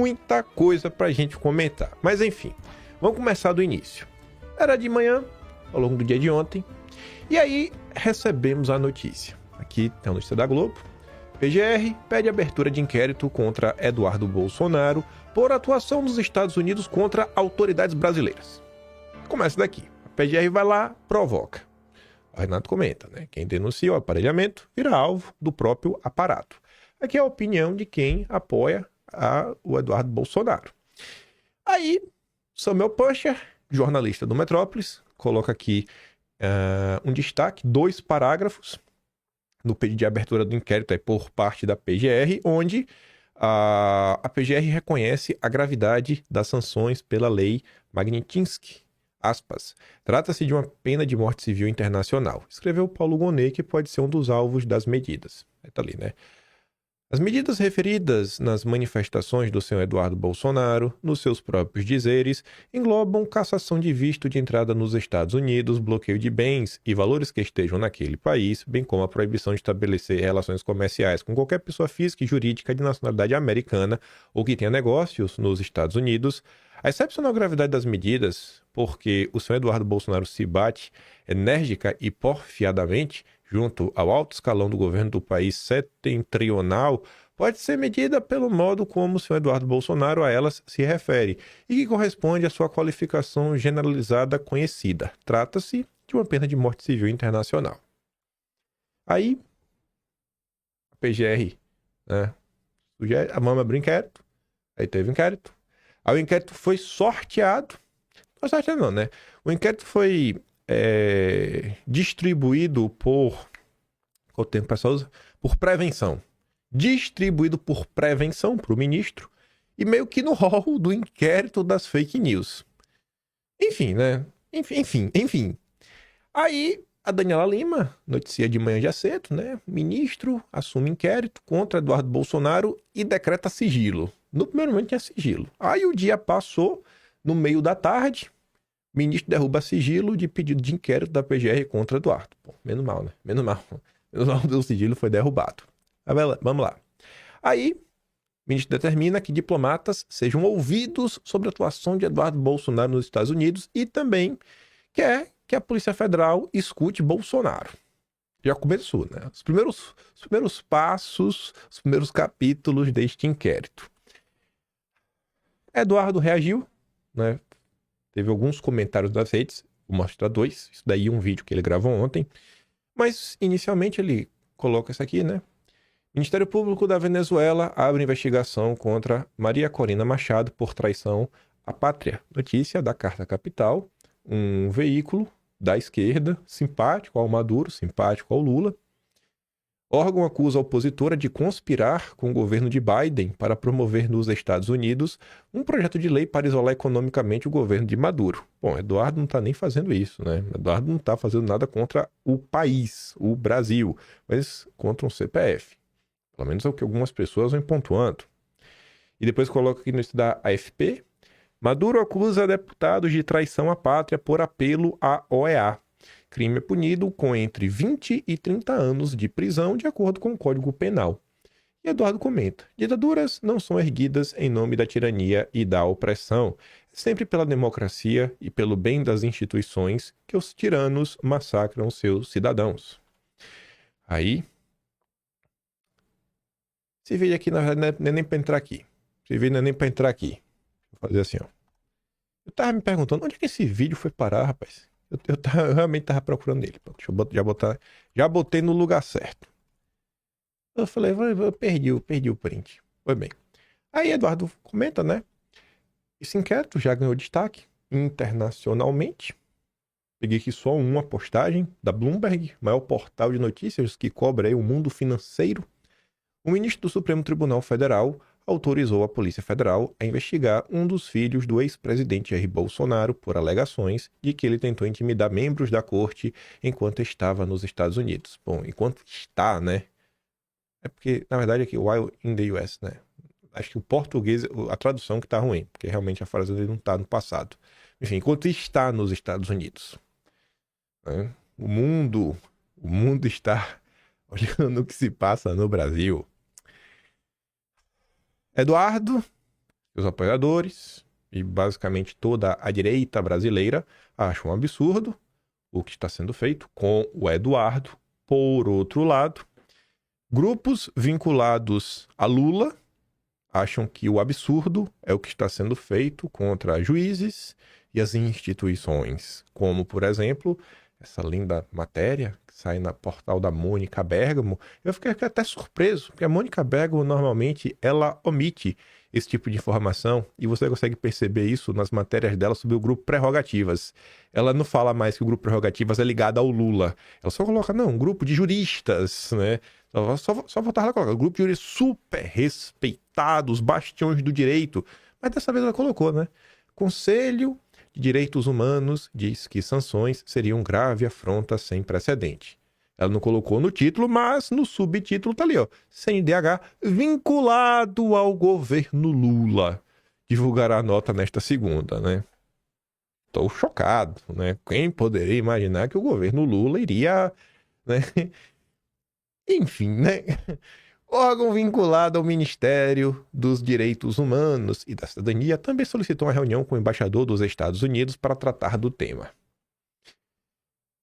muita coisa pra gente comentar. Mas enfim, vamos começar do início. Era de manhã, ao longo do dia de ontem, e aí recebemos a notícia. Aqui tem a notícia da Globo. PGR pede abertura de inquérito contra Eduardo Bolsonaro por atuação nos Estados Unidos contra autoridades brasileiras. Começa daqui. A PGR vai lá, provoca. O Renato comenta, né? Quem denuncia o aparelhamento vira alvo do próprio aparato. Aqui é a opinião de quem apoia o Eduardo Bolsonaro. Aí, Samuel Pusher, jornalista do Metrópolis, coloca aqui um destaque, 2 parágrafos no pedido de abertura do inquérito por parte da PGR, onde a PGR reconhece a gravidade das sanções pela lei Magnitsky. Aspas. Trata-se de uma pena de morte civil internacional. Escreveu Paulo Gonet, que pode ser um dos alvos das medidas. Tá ali, né? As medidas referidas nas manifestações do senhor Eduardo Bolsonaro, nos seus próprios dizeres, englobam cassação de visto de entrada nos Estados Unidos, bloqueio de bens e valores que estejam naquele país, bem como a proibição de estabelecer relações comerciais com qualquer pessoa física e jurídica de nacionalidade americana ou que tenha negócios nos Estados Unidos. A excepcional gravidade das medidas, porque o senhor Eduardo Bolsonaro se bate enérgica e porfiadamente junto ao alto escalão do governo do país setentrional, pode ser medida pelo modo como o senhor Eduardo Bolsonaro a elas se refere e que corresponde à sua qualificação generalizada conhecida. Trata-se de uma pena de morte civil internacional. Aí, a PGR, né, vamos abrir inquérito, aí teve inquérito. Aí o inquérito foi sorteado, não sorteado não, né? O inquérito foi distribuído por... Qual tempo o pessoal usa? Por prevenção. Distribuído por prevenção para o ministro e meio que no rol do inquérito das fake news. Enfim, né? Enfim. Aí a Daniela Lima noticia de manhã já cedo, né? Ministro assume inquérito contra Eduardo Bolsonaro e decreta sigilo. No primeiro momento tinha sigilo. Aí o dia passou, no meio da tarde, o ministro derruba sigilo de pedido de inquérito da PGR contra Eduardo. Pô, menos mal, né? Menos mal o sigilo foi derrubado. Vamos lá. Aí, o ministro determina que diplomatas sejam ouvidos sobre a atuação de Eduardo Bolsonaro nos Estados Unidos e também quer que a Polícia Federal escute Bolsonaro. Já começou, né? Os primeiros passos, os primeiros capítulos deste inquérito. Eduardo reagiu, né? Teve alguns comentários nas redes, vou mostrar 2, isso daí é um vídeo que ele gravou ontem, mas inicialmente ele coloca isso aqui, né? Ministério Público da Venezuela abre investigação contra Maria Corina Machado por traição à pátria. Notícia da Carta Capital, um veículo da esquerda, simpático ao Maduro, simpático ao Lula. Órgão acusa a opositora de conspirar com o governo de Biden para promover nos Estados Unidos um projeto de lei para isolar economicamente o governo de Maduro. Bom, Eduardo não está nem fazendo isso, né? Eduardo não está fazendo nada contra o país, o Brasil, mas contra um CPF. Pelo menos é o que algumas pessoas vão pontuando. E depois coloca aqui no lista da AFP. Maduro acusa deputados de traição à pátria por apelo à OEA. Crime é punido com entre 20 e 30 anos de prisão, de acordo com o Código Penal. E Eduardo comenta: ditaduras não são erguidas em nome da tirania e da opressão. É sempre pela democracia e pelo bem das instituições que os tiranos massacram seus cidadãos. Aí, esse vídeo aqui, na verdade, não é nem para entrar aqui. Esse vídeo não é nem para entrar aqui. Vou fazer assim, ó. Eu tava me perguntando, onde é que esse vídeo foi parar, rapaz? Eu realmente tava procurando ele. Deixa eu já botei no lugar certo. Eu falei, eu perdi o print. Foi bem. Aí Eduardo comenta, né? Esse inquérito já ganhou destaque internacionalmente. Peguei aqui só uma postagem da Bloomberg, maior portal de notícias que cobre aí o mundo financeiro. O ministro do Supremo Tribunal Federal autorizou a Polícia Federal a investigar um dos filhos do ex-presidente Jair Bolsonaro por alegações de que ele tentou intimidar membros da corte enquanto estava nos Estados Unidos. Bom, enquanto está, né? É porque, na verdade, aqui, while in the US, né? Acho que o português, a tradução que tá ruim, porque realmente a frase dele não tá no passado. Enfim, enquanto está nos Estados Unidos. Né? O mundo está olhando o que se passa no Brasil. Eduardo Os apoiadores e basicamente toda a direita brasileira acham um absurdo o que está sendo feito com o Eduardo. Por outro lado, grupos vinculados a Lula acham que o absurdo é o que está sendo feito contra juízes e as instituições, como, por exemplo, essa linda matéria que sai na portal da Mônica Bergamo. Eu fiquei até surpreso, porque a Mônica Bergamo, normalmente, ela omite esse tipo de informação, e você consegue perceber isso nas matérias dela sobre o grupo Prerrogativas. Ela não fala mais que o grupo Prerrogativas é ligado ao Lula. Ela só coloca, não, um grupo de juristas, né? Só voltar lá e colocar, grupo de juristas super respeitados, bastiões do direito. Mas dessa vez ela colocou, né? Conselho de Direitos Humanos diz que sanções seriam um grave afronta sem precedente. Ela não colocou no título, mas no subtítulo tá ali, ó. CNDH vinculado ao governo Lula. Divulgará a nota nesta segunda, né? Tô chocado, né? Quem poderia imaginar que o governo Lula iria, né? Enfim, né? Órgão vinculado ao Ministério dos Direitos Humanos e da Cidadania também solicitou uma reunião com o embaixador dos Estados Unidos para tratar do tema.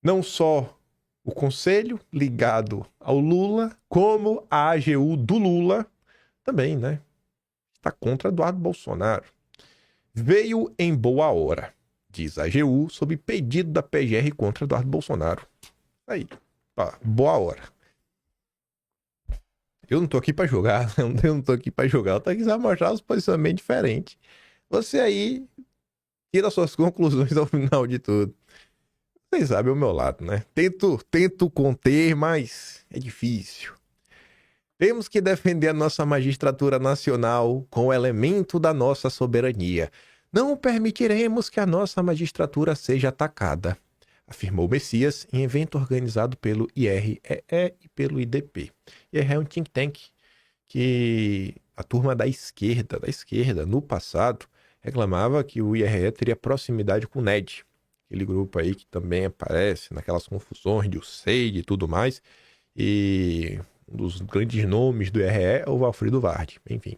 Não só o conselho ligado ao Lula, como a AGU do Lula, também, né? Está contra Eduardo Bolsonaro. Veio em boa hora, diz a AGU, sob pedido da PGR contra Eduardo Bolsonaro. Aí, ó, boa hora. Eu não tô aqui pra jogar, eu não tô aqui pra jogar, eu tô aqui pra mostrar os posicionamentos diferentes. Você aí tira suas conclusões ao final de tudo. Vocês sabem o meu lado, né? Tento conter, mas é difícil. Temos que defender a nossa magistratura nacional com o elemento da nossa soberania. Não permitiremos que a nossa magistratura seja atacada, afirmou Messias em evento organizado pelo IREE e pelo IDP. IREE é um think tank que a turma da esquerda, no passado, reclamava que o IREE teria proximidade com o NED, aquele grupo aí que também aparece naquelas confusões de USAID e tudo mais, e um dos grandes nomes do IRE é o Valfrido Vardi, enfim.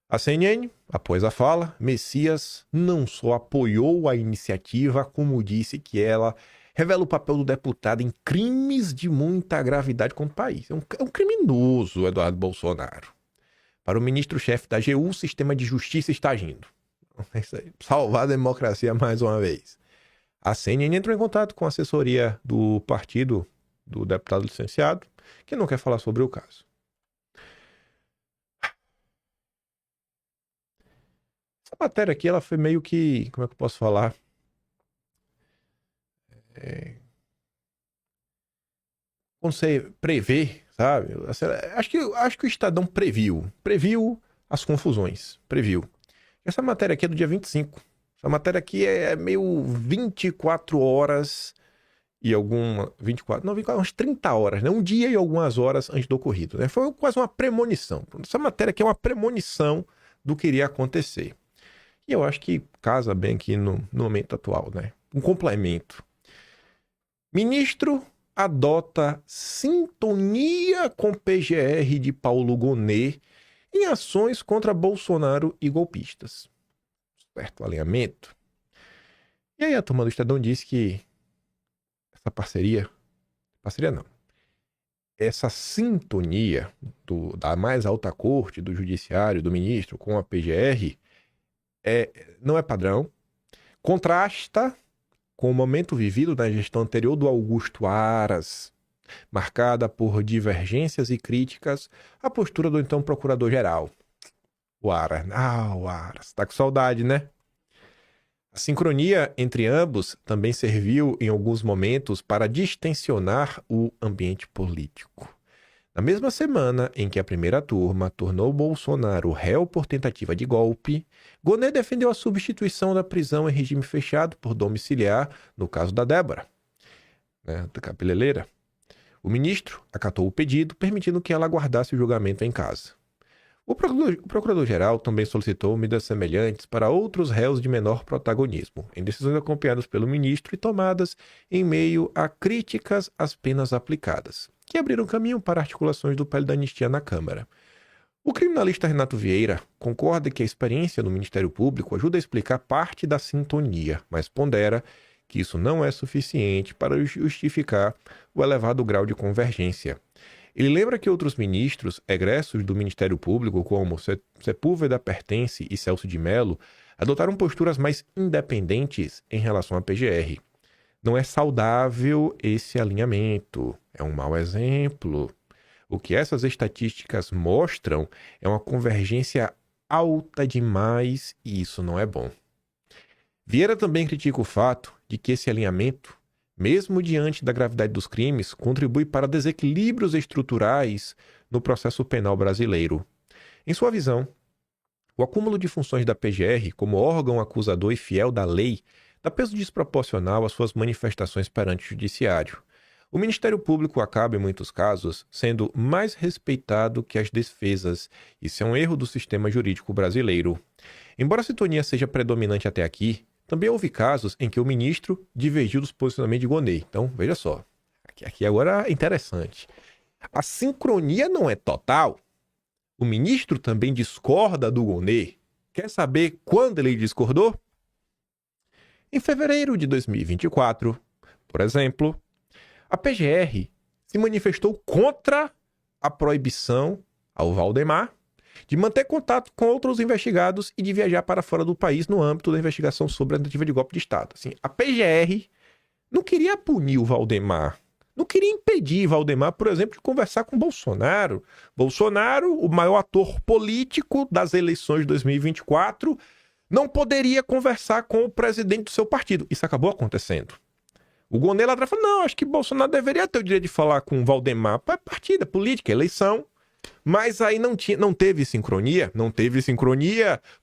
A CNN, após a fala, Messias não só apoiou a iniciativa, como disse que ela revela o papel do deputado em crimes de muita gravidade contra o país. É um criminoso, Eduardo Bolsonaro. Para o ministro-chefe da AGU, o sistema de justiça está agindo. É isso aí. Salvar a democracia mais uma vez. A CNN entrou em contato com a assessoria do partido do deputado licenciado, que não quer falar sobre o caso. Essa matéria aqui, ela foi meio que, como é que eu posso falar? Quando você prevê, sabe? Acho que o Estadão previu as confusões, previu. Essa matéria aqui é do dia 25. Essa matéria aqui é meio 24 horas e alguma... 24, não, 24, umas 30 horas, né? Um dia e algumas horas antes do ocorrido, né? Foi quase uma premonição. Essa matéria aqui é uma premonição do que iria acontecer. E eu acho que casa bem aqui no momento atual, né? Um complemento. Ministro adota sintonia com PGR de Paulo Gonet em ações contra Bolsonaro e golpistas. Certo alinhamento. E aí a turma do Estadão disse que essa parceria não, essa sintonia da mais alta corte, do judiciário, do ministro com a PGR não é padrão, contrasta com o momento vivido na gestão anterior do Augusto Aras, marcada por divergências e críticas à postura do então procurador-geral. O Aras, tá com saudade, né? A sincronia entre ambos também serviu em alguns momentos para distensionar o ambiente político. Na mesma semana em que a primeira turma tornou Bolsonaro réu por tentativa de golpe, Gonet defendeu a substituição da prisão em regime fechado por domiciliar no caso da Débora, né, da cabeleireira. O ministro acatou o pedido, permitindo que ela aguardasse o julgamento em casa. O procurador-geral também solicitou medidas semelhantes para outros réus de menor protagonismo, em decisões acompanhadas pelo ministro e tomadas em meio a críticas às penas aplicadas, que abriram caminho para articulações do PL da anistia na Câmara. O criminalista Renato Vieira concorda que a experiência no Ministério Público ajuda a explicar parte da sintonia, mas pondera que isso não é suficiente para justificar o elevado grau de convergência. Ele lembra que outros ministros egressos do Ministério Público, como Sepúlveda Pertence e Celso de Mello, adotaram posturas mais independentes em relação à PGR. Não é saudável esse alinhamento, é um mau exemplo. O que essas estatísticas mostram é uma convergência alta demais e isso não é bom. Vieira também critica o fato de que esse alinhamento, mesmo diante da gravidade dos crimes, contribui para desequilíbrios estruturais no processo penal brasileiro. Em sua visão, o acúmulo de funções da PGR como órgão acusador e fiel da lei dá peso desproporcional às suas manifestações perante o judiciário. O Ministério Público acaba, em muitos casos, sendo mais respeitado que as defesas. Isso é um erro do sistema jurídico brasileiro. Embora a sintonia seja predominante até aqui, também houve casos em que o ministro divergiu dos posicionamentos de Gonê. Então, veja só. Aqui agora é interessante. A sincronia não é total. O ministro também discorda do Gonê. Quer saber quando ele discordou? Em fevereiro de 2024, por exemplo, a PGR se manifestou contra a proibição ao Valdemar de manter contato com outros investigados e de viajar para fora do país no âmbito da investigação sobre a tentativa de golpe de Estado. Assim, a PGR não queria punir o Valdemar, não queria impedir Valdemar, por exemplo, de conversar com Bolsonaro. Bolsonaro, o maior ator político das eleições de 2024, não poderia conversar com o presidente do seu partido. Isso acabou acontecendo. O Gonê lá atrás falou, não, acho que Bolsonaro deveria ter o direito de falar com o Valdemar. Partida, política, eleição. Mas aí não teve sincronia,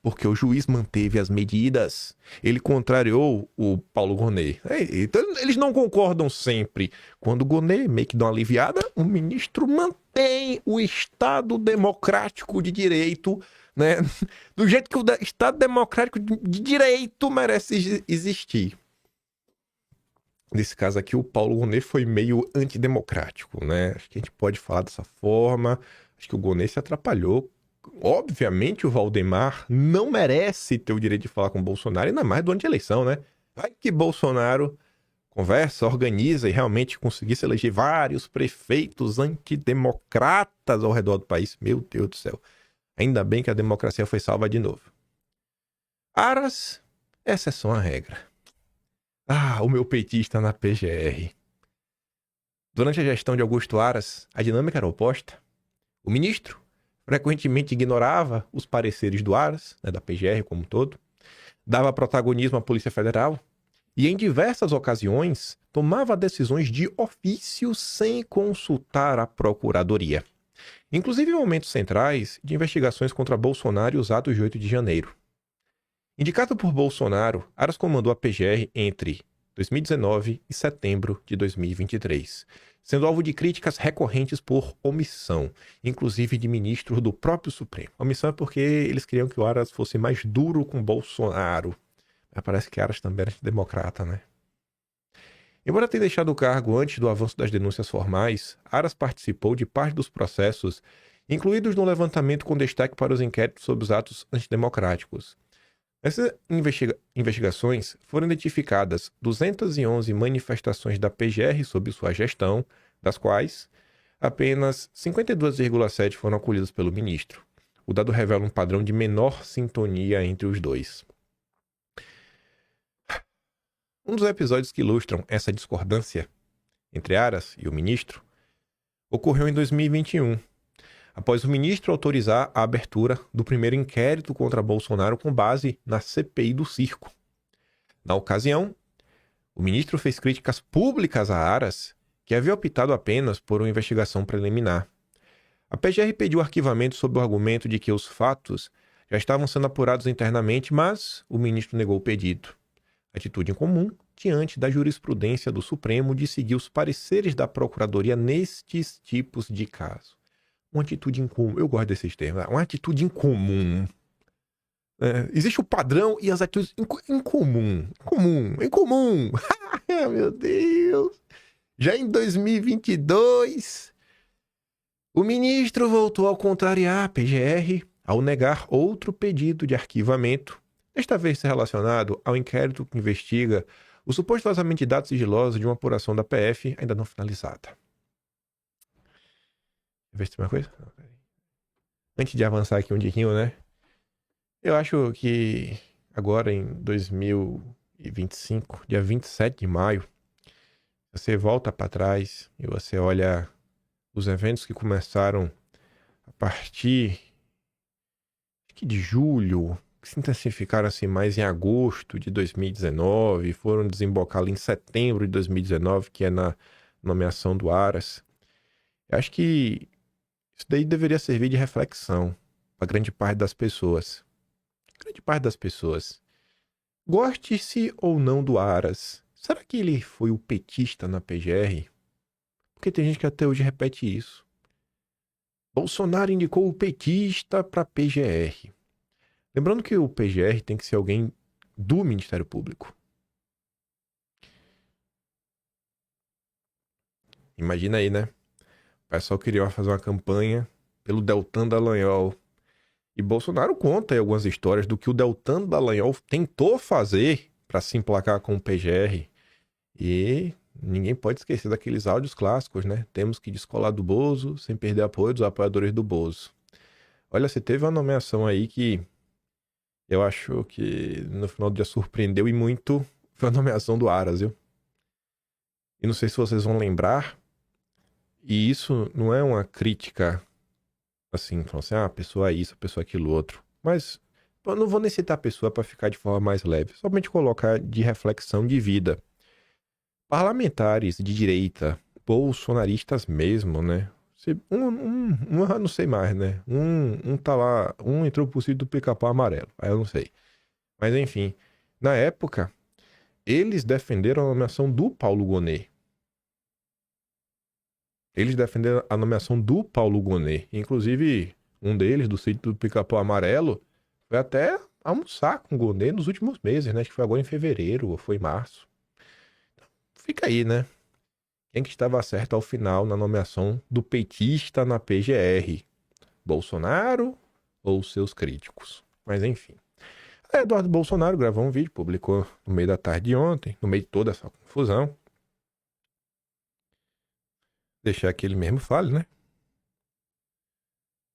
porque o juiz manteve as medidas. Ele contrariou o Paulo Gonê. Então, eles não concordam sempre. Quando o Gonê meio que dá uma aliviada, o ministro mantém o Estado democrático de direito, né? Do jeito que o Estado democrático de direito merece existir. Nesse caso aqui, o Paulo Gonê foi meio antidemocrático, né? Acho que a gente pode falar dessa forma. Acho que o Gonê se atrapalhou. Obviamente, o Valdemar não merece ter o direito de falar com o Bolsonaro, ainda mais durante a eleição, né? Vai que Bolsonaro conversa, organiza e realmente conseguisse eleger vários prefeitos antidemocratas ao redor do país. Meu Deus do céu. Ainda bem que a democracia foi salva de novo. Aras, exceção à regra. O meu petista na PGR. Durante a gestão de Augusto Aras, a dinâmica era oposta. O ministro frequentemente ignorava os pareceres do Aras, né, da PGR como um todo, dava protagonismo à Polícia Federal e, em diversas ocasiões, tomava decisões de ofício sem consultar a Procuradoria. Inclusive em momentos centrais de investigações contra Bolsonaro e os atos de 8 de janeiro. Indicado por Bolsonaro, Aras comandou a PGR entre 2019 e setembro de 2023, sendo alvo de críticas recorrentes por omissão, inclusive de ministros do próprio Supremo. Omissão é porque eles queriam que o Aras fosse mais duro com Bolsonaro. Mas parece que Aras também era democrata, né? Embora tenha deixado o cargo antes do avanço das denúncias formais, Aras participou de parte dos processos, incluídos no levantamento com destaque para os inquéritos sobre os atos antidemocráticos. Nessas investigações foram identificadas 211 manifestações da PGR sob sua gestão, das quais apenas 52,7 foram acolhidas pelo ministro. O dado revela um padrão de menor sintonia entre os dois. Um dos episódios que ilustram essa discordância entre Aras e o ministro ocorreu em 2021, após o ministro autorizar a abertura do primeiro inquérito contra Bolsonaro com base na CPI do circo. Na ocasião, o ministro fez críticas públicas a Aras, que havia optado apenas por uma investigação preliminar. A PGR pediu arquivamento sob o argumento de que os fatos já estavam sendo apurados internamente, mas o ministro negou o pedido. Atitude incomum diante da jurisprudência do Supremo de seguir os pareceres da Procuradoria nestes tipos de casos. Uma atitude incomum. Eu gosto desses termos. Uma atitude incomum. Existe o padrão e as atitudes incomum. Incomum. Meu Deus. Já em 2022, O ministro voltou a contrariar a PGR ao negar outro pedido de arquivamento, desta vez relacionado ao inquérito que investiga o suposto vazamento de dados sigilosos de uma apuração da PF ainda não finalizada. Ver se tem uma coisa? Antes de avançar aqui um tiquinho, né? Eu acho que agora em 2025, dia 27 de maio, você volta para trás e você olha os eventos que começaram a partir de julho, que se intensificaram assim mais em agosto de 2019, foram desembocar ali em setembro de 2019, que é na nomeação do Aras. Eu acho que isso daí deveria servir de reflexão para grande parte das pessoas. Grande parte das pessoas. Goste-se ou não do Aras, será que ele foi o petista na PGR? Porque tem gente que até hoje repete isso. Bolsonaro indicou o petista para PGR. Lembrando que o PGR tem que ser alguém do Ministério Público. Imagina aí, né? O pessoal queria fazer uma campanha pelo Deltan Dallagnol. E Bolsonaro conta aí algumas histórias do que o Deltan Dallagnol tentou fazer para se emplacar com o PGR. E ninguém pode esquecer daqueles áudios clássicos, né? Temos que descolar do Bozo sem perder apoio dos apoiadores do Bozo. Olha, você teve uma nomeação aí que eu acho que no final do dia surpreendeu e muito. Foi a nomeação do Aras, viu? E não sei se vocês vão lembrar. E isso não é uma crítica assim, falando assim, a pessoa é isso, a pessoa é aquilo outro. Mas eu não vou nem citar a pessoa para ficar de forma mais leve. Somente colocar de reflexão de vida. Parlamentares de direita, bolsonaristas mesmo, né? Eu não sei mais, né? Um tá lá, um entrou pro sítio do Pica-Pau Amarelo. Aí eu não sei. Mas enfim, na época, eles defenderam a nomeação do Paulo Gonet. Eles defenderam a nomeação do Paulo Gonet. Inclusive, um deles, do sítio do Pica-Pau Amarelo, foi até almoçar com o Gonet nos últimos meses, né? Acho que foi agora em fevereiro ou foi em março. Fica aí, né? Quem que estava certo ao final na nomeação do petista na PGR? Bolsonaro ou seus críticos? Mas enfim. Eduardo Bolsonaro gravou um vídeo, publicou no meio da tarde de ontem, no meio de toda essa confusão. Deixar que ele mesmo fale, né?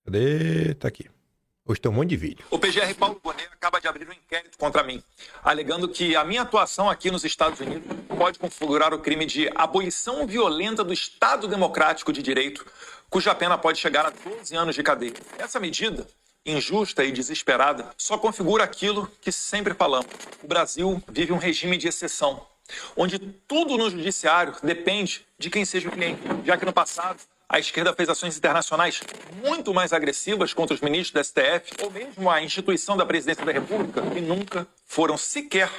Cadê? Tá aqui. Hoje tem um monte de vídeo. O PGR Paulo Gonet acaba de abrir um inquérito contra mim, alegando que a minha atuação aqui nos Estados Unidos pode configurar o crime de abolição violenta do Estado Democrático de Direito, cuja pena pode chegar a 12 anos de cadeia. Essa medida, injusta e desesperada, só configura aquilo que sempre falamos. O Brasil vive um regime de exceção, onde tudo no judiciário depende de quem seja o cliente, já que no passado a esquerda fez ações internacionais muito mais agressivas contra os ministros do STF ou mesmo a instituição da Presidência da República e nunca foram sequer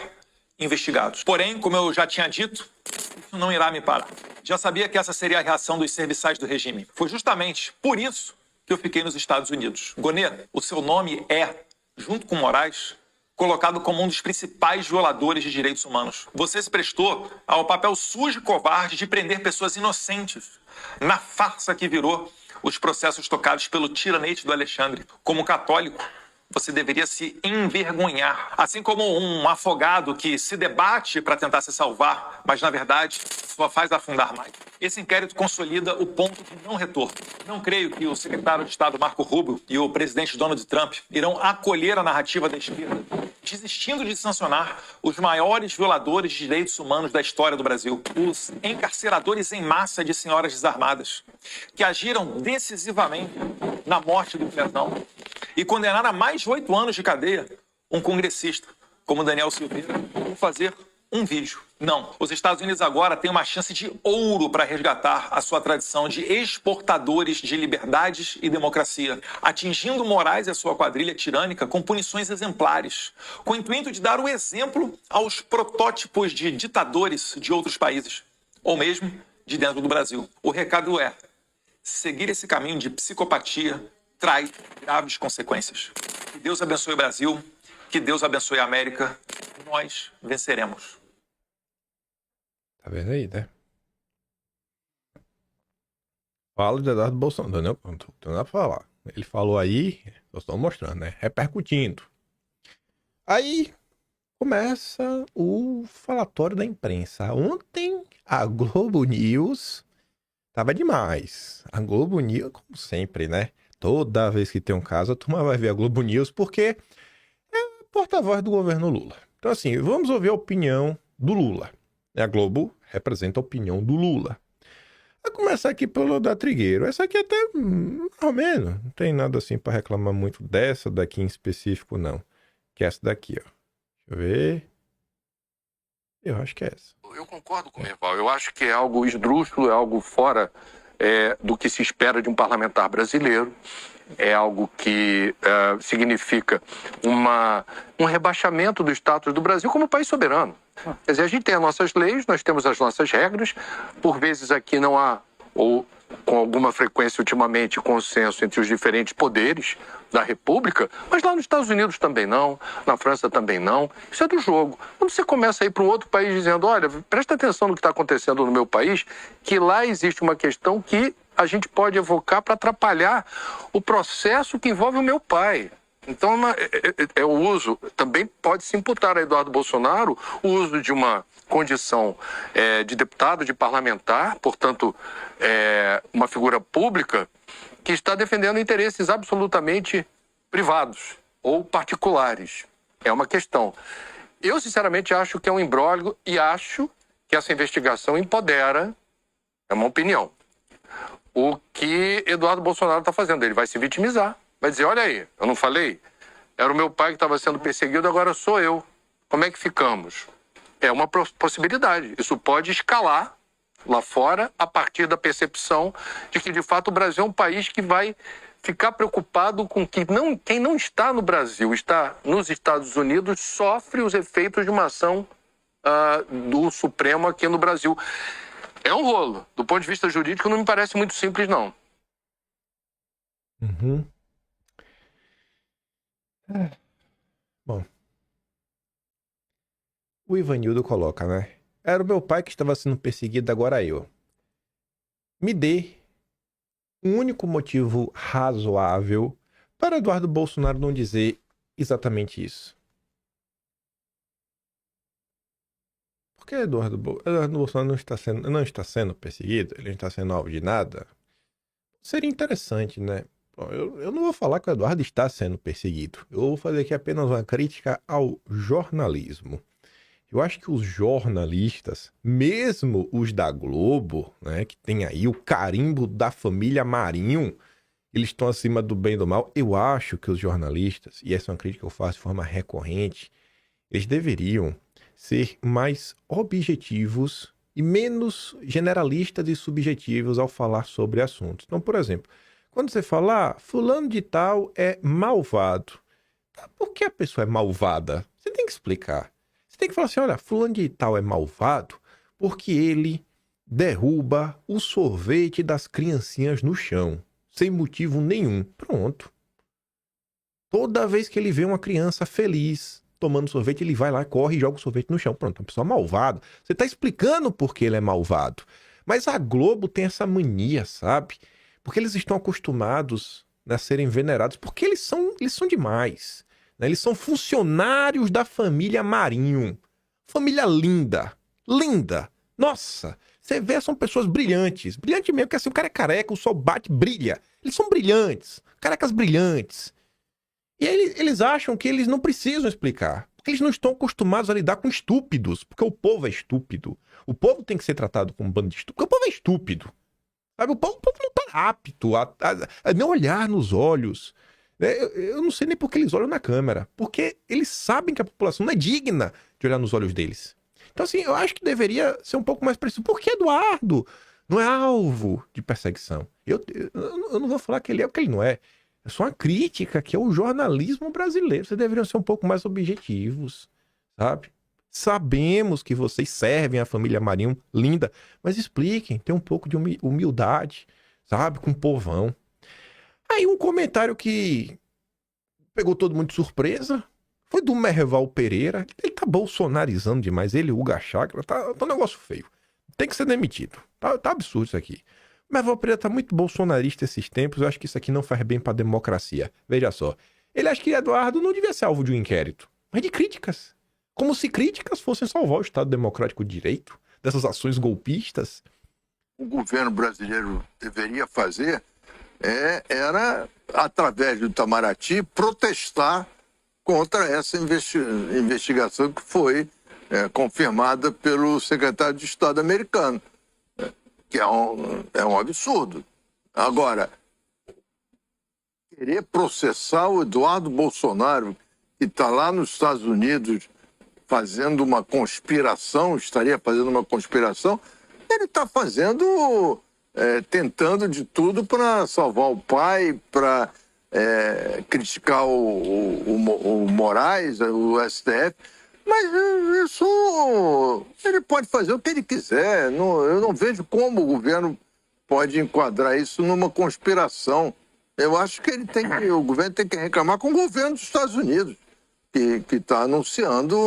investigados. Porém, como eu já tinha dito, isso não irá me parar. Já sabia que essa seria a reação dos serviçais do regime. Foi justamente por isso que eu fiquei nos Estados Unidos. Gonet, o seu nome é, junto com Moraes, colocado como um dos principais violadores de direitos humanos. Você se prestou ao papel sujo e covarde de prender pessoas inocentes na farsa que virou os processos tocados pelo tiranete do Alexandre. Como católico, você deveria se envergonhar. Assim como um afogado que se debate para tentar se salvar, mas na verdade só faz afundar mais. Esse inquérito consolida o ponto de não retorno. Não creio que o secretário de Estado Marco Rubio e o presidente Donald Trump irão acolher a narrativa da esquerda, desistindo de sancionar os maiores violadores de direitos humanos da história do Brasil, os encarceradores em massa de senhoras desarmadas, que agiram decisivamente na morte do Pezão e condenaram a mais de 8 anos de cadeia um congressista como Daniel Silveira por fazer um vídeo. Não, os Estados Unidos agora têm uma chance de ouro para resgatar a sua tradição de exportadores de liberdades e democracia, atingindo Moraes e a sua quadrilha tirânica com punições exemplares, com o intuito de dar o exemplo aos protótipos de ditadores de outros países, ou mesmo de dentro do Brasil. O recado é: seguir esse caminho de psicopatia traz graves consequências. Que Deus abençoe o Brasil, que Deus abençoe a América. Nós venceremos. Tá vendo aí, né? Fala de Eduardo Bolsonaro, não tem nada pra falar. Ele falou aí, eu estou mostrando, né? Repercutindo. Aí começa o falatório da imprensa. Ontem a Globo News tava demais. A Globo News, como sempre, né? Toda vez que tem um caso, a turma vai ver a Globo News porque é porta-voz do governo Lula. Então, assim, vamos ouvir a opinião do Lula. A Globo representa a opinião do Lula. Vai começar aqui pelo da Trigueiro. Essa aqui até, mais ou menos. Não tem nada assim pra reclamar muito dessa daqui em específico, não. Que é essa daqui, ó. Deixa eu ver. Eu acho que é essa. Eu concordo com o Merval. Eu acho que é algo esdrúxulo, é algo fora do que se espera de um parlamentar brasileiro. É algo que significa um rebaixamento do status do Brasil como país soberano. Quer dizer, a gente tem as nossas leis, nós temos as nossas regras. Por vezes aqui não há, ou com alguma frequência ultimamente, consenso entre os diferentes poderes da República, mas lá nos Estados Unidos também não, na França também não. Isso é do jogo. Quando você começa a ir para um outro país dizendo, olha, presta atenção no que está acontecendo no meu país, que lá existe uma questão que a gente pode evocar para atrapalhar o processo que envolve o meu pai. Então, o uso, também pode se imputar a Eduardo Bolsonaro o uso de uma condição de deputado, de parlamentar, portanto, uma figura pública que está defendendo interesses absolutamente privados ou particulares. É uma questão. Eu, sinceramente, acho que é um imbróglio e acho que essa investigação empodera, é uma opinião, o que Eduardo Bolsonaro está fazendo. Ele vai se vitimizar. Vai dizer, olha aí, eu não falei? Era o meu pai que estava sendo perseguido, agora sou eu. Como é que ficamos? É uma possibilidade. Isso pode escalar lá fora a partir da percepção de que, de fato, o Brasil é um país que vai ficar preocupado com que quem não está no Brasil, está nos Estados Unidos, sofre os efeitos de uma ação do Supremo aqui no Brasil. É um rolo. Do ponto de vista jurídico, não me parece muito simples, não. Uhum. Bom. O Ivanildo coloca, né? Era o meu pai que estava sendo perseguido, agora eu. Me dê um único motivo razoável para Eduardo Bolsonaro não dizer exatamente isso. Por que Eduardo Bolsonaro não está sendo perseguido? Ele não está sendo alvo de nada? Seria interessante, né? Bom, eu não vou falar que o Eduardo está sendo perseguido. Eu vou fazer aqui apenas uma crítica ao jornalismo. Eu acho que os jornalistas, mesmo os da Globo, né, que tem aí o carimbo da família Marinho, eles estão acima do bem e do mal. Eu acho que os jornalistas, e essa é uma crítica que eu faço de forma recorrente, eles deveriam ser mais objetivos e menos generalistas e subjetivos ao falar sobre assuntos. Então, por exemplo, quando você fala, fulano de tal é malvado. Por que a pessoa é malvada? Você tem que explicar. Você tem que falar assim, olha, fulano de tal é malvado porque ele derruba o sorvete das criancinhas no chão, sem motivo nenhum. Pronto. Toda vez que ele vê uma criança feliz tomando sorvete, ele vai lá, corre e joga o sorvete no chão. Pronto, é uma pessoa malvada. Você tá explicando por que ele é malvado. Mas a Globo tem essa mania, sabe? Porque eles estão acostumados a serem venerados, porque eles são demais. Né? Eles são funcionários da família Marinho. Família linda. Linda. Nossa, você vê, são pessoas brilhantes. Brilhante mesmo, porque assim, o cara é careca, o sol bate, brilha. Eles são brilhantes. Carecas brilhantes. E aí eles acham que eles não precisam explicar. Porque eles não estão acostumados a lidar com estúpidos. Porque o povo é estúpido. O povo tem que ser tratado como um bando de estúpidos. Porque o povo é estúpido. Sabe? O povo não está apto a nem olhar nos olhos. Eu não sei nem por que eles olham na câmera. Porque eles sabem que a população não é digna de olhar nos olhos deles. Então, assim, eu acho que deveria ser um pouco mais preciso. Por que Eduardo não é alvo de perseguição? Eu não vou falar que ele é porque ele não é. É só uma crítica que é o jornalismo brasileiro. Vocês deveriam ser um pouco mais objetivos, sabe? Sabemos que vocês servem a família Marinho, linda, mas expliquem, tem um pouco de humildade, sabe? Com o povão. Aí um comentário que pegou todo mundo de surpresa foi do Merval Pereira. Ele tá bolsonarizando demais, ele e o Hugo Chakra, tá um negócio feio. Tem que ser demitido. Tá absurdo isso aqui. Merval Pereira tá muito bolsonarista esses tempos, eu acho que isso aqui não faz bem pra democracia. Veja só, ele acha que Eduardo não devia ser alvo de um inquérito, mas de críticas. Como se críticas fossem salvar o Estado Democrático de Direito dessas ações golpistas. O governo brasileiro deveria fazer era, através do Itamaraty, protestar contra essa investigação que foi confirmada pelo secretário de Estado americano, que é um absurdo. Agora, querer processar o Eduardo Bolsonaro, que está lá nos Estados Unidos fazendo uma conspiração, estaria fazendo uma conspiração, ele está fazendo, tentando de tudo para salvar o pai, para criticar o Moraes, o STF, mas isso ele pode fazer o que ele quiser. Eu não vejo como o governo pode enquadrar isso numa conspiração. Eu acho que o governo tem que reclamar com o governo dos Estados Unidos, que está anunciando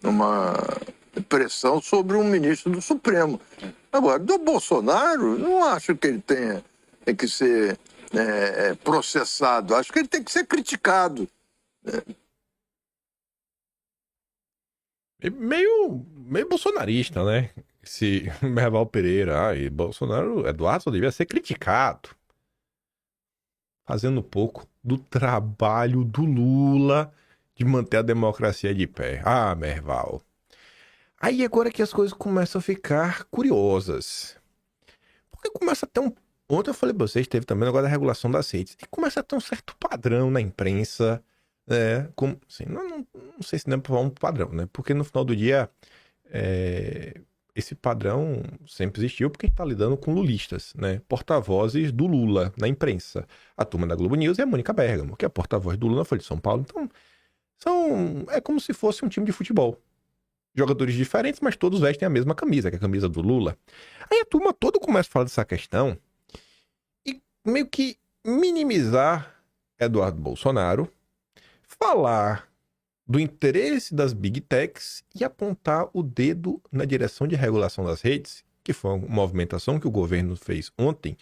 uma pressão sobre um ministro do Supremo. Agora, do Bolsonaro, não acho que ele tem que ser processado. Acho que ele tem que ser criticado. Meio bolsonarista, né? Esse Merval Pereira. E Bolsonaro, Eduardo só devia ser criticado. Fazendo pouco do trabalho do Lula de manter a democracia de pé. Ah, Merval. Aí agora que as coisas começam a ficar curiosas. Porque começa a ter um... Ontem eu falei pra vocês, teve também o negócio da regulação das redes. E começa a ter um certo padrão na imprensa. Como, assim, não sei se não é pra falar um padrão, né? Porque no final do dia, esse padrão sempre existiu porque a gente tá lidando com lulistas, né? Porta-vozes do Lula na imprensa. A turma da Globo News é a Mônica Bergamo, que é a porta-voz do Lula na Folha de São Paulo. Então, é como se fosse um time de futebol. Jogadores diferentes, mas todos vestem a mesma camisa, que é a camisa do Lula. Aí a turma toda começa a falar dessa questão e meio que minimizar Eduardo Bolsonaro, falar do interesse das Big Techs e apontar o dedo na direção de regulação das redes, que foi uma movimentação que o governo fez ontem.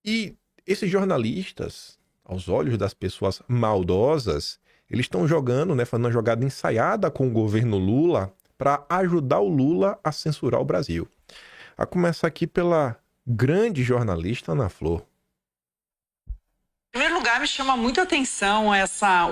E esses jornalistas, aos olhos das pessoas maldosas, eles estão jogando, fazendo uma jogada ensaiada com o governo Lula para ajudar o Lula a censurar o Brasil. A começar aqui pela grande jornalista Ana Flor. Em primeiro lugar, me chama muita atenção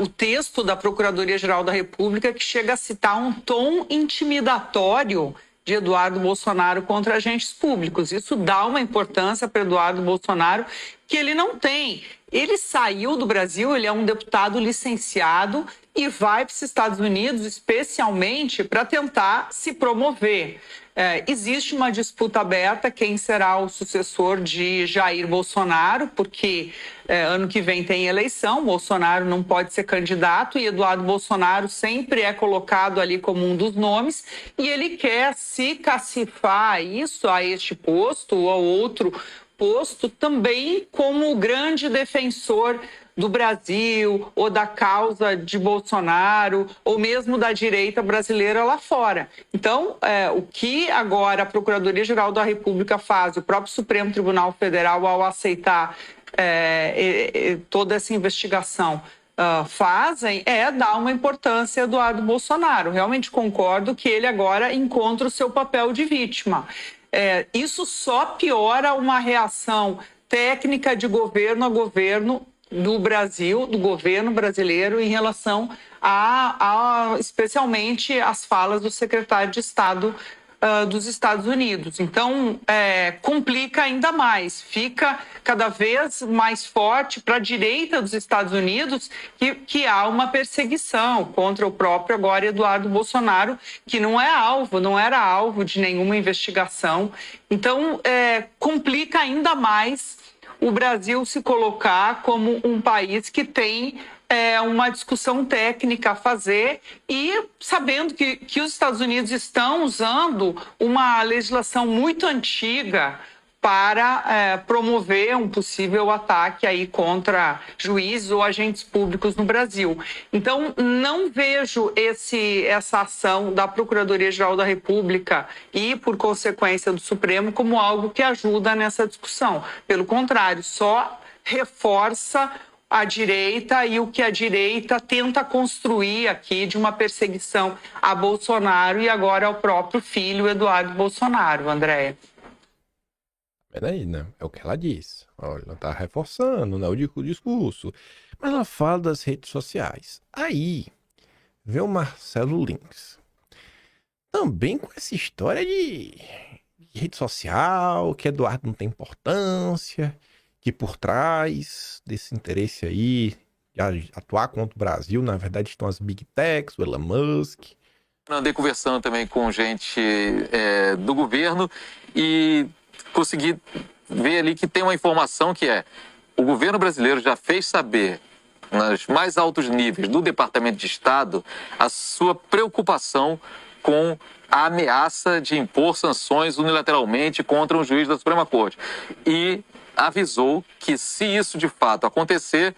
o texto da Procuradoria-Geral da República, que chega a citar um tom intimidatório de Eduardo Bolsonaro contra agentes públicos. Isso dá uma importância para Eduardo Bolsonaro que ele não tem. Ele saiu do Brasil, ele é um deputado licenciado e vai para os Estados Unidos especialmente para tentar se promover. Existe uma disputa aberta quem será o sucessor de Jair Bolsonaro, porque ano que vem tem eleição, Bolsonaro não pode ser candidato e Eduardo Bolsonaro sempre é colocado ali como um dos nomes e ele quer se cacifar a este posto ou a outro posto também como grande defensor do Brasil, ou da causa de Bolsonaro, ou mesmo da direita brasileira lá fora. Então, o que agora a Procuradoria-Geral da República faz, o próprio Supremo Tribunal Federal, ao aceitar toda essa investigação, fazem é dar uma importância a Eduardo Bolsonaro. Realmente concordo que ele agora encontra o seu papel de vítima. Isso só piora uma reação técnica de governo a governo do Brasil, do governo brasileiro, em relação especialmente às falas do secretário de Estado dos Estados Unidos. Então, complica ainda mais, fica cada vez mais forte para a direita dos Estados Unidos que há uma perseguição contra o próprio agora Eduardo Bolsonaro, que não era alvo de nenhuma investigação. Então, complica ainda mais o Brasil se colocar como um país que tem uma discussão técnica a fazer e sabendo que os Estados Unidos estão usando uma legislação muito antiga para promover um possível ataque aí contra juízes ou agentes públicos no Brasil. Então, não vejo essa ação da Procuradoria-Geral da República e, por consequência, do Supremo como algo que ajuda nessa discussão. Pelo contrário, só reforça a direita e o que a direita tenta construir aqui de uma perseguição a Bolsonaro e agora ao próprio filho, Eduardo Bolsonaro, Andréia. Peraí, né? É o que ela diz. Olha, ela tá reforçando, né, o discurso. Mas ela fala das redes sociais. Aí, vem o Marcelo Links. Também com essa história de rede social, que Eduardo não tem importância, que por trás desse interesse aí de atuar contra o Brasil, na verdade, estão as Big Techs, o Elon Musk. Andei conversando também com gente do governo e consegui ver ali que tem uma informação que o governo brasileiro já fez saber, nos mais altos níveis do Departamento de Estado, a sua preocupação com a ameaça de impor sanções unilateralmente contra um juiz da Suprema Corte. E avisou que, se isso de fato acontecer,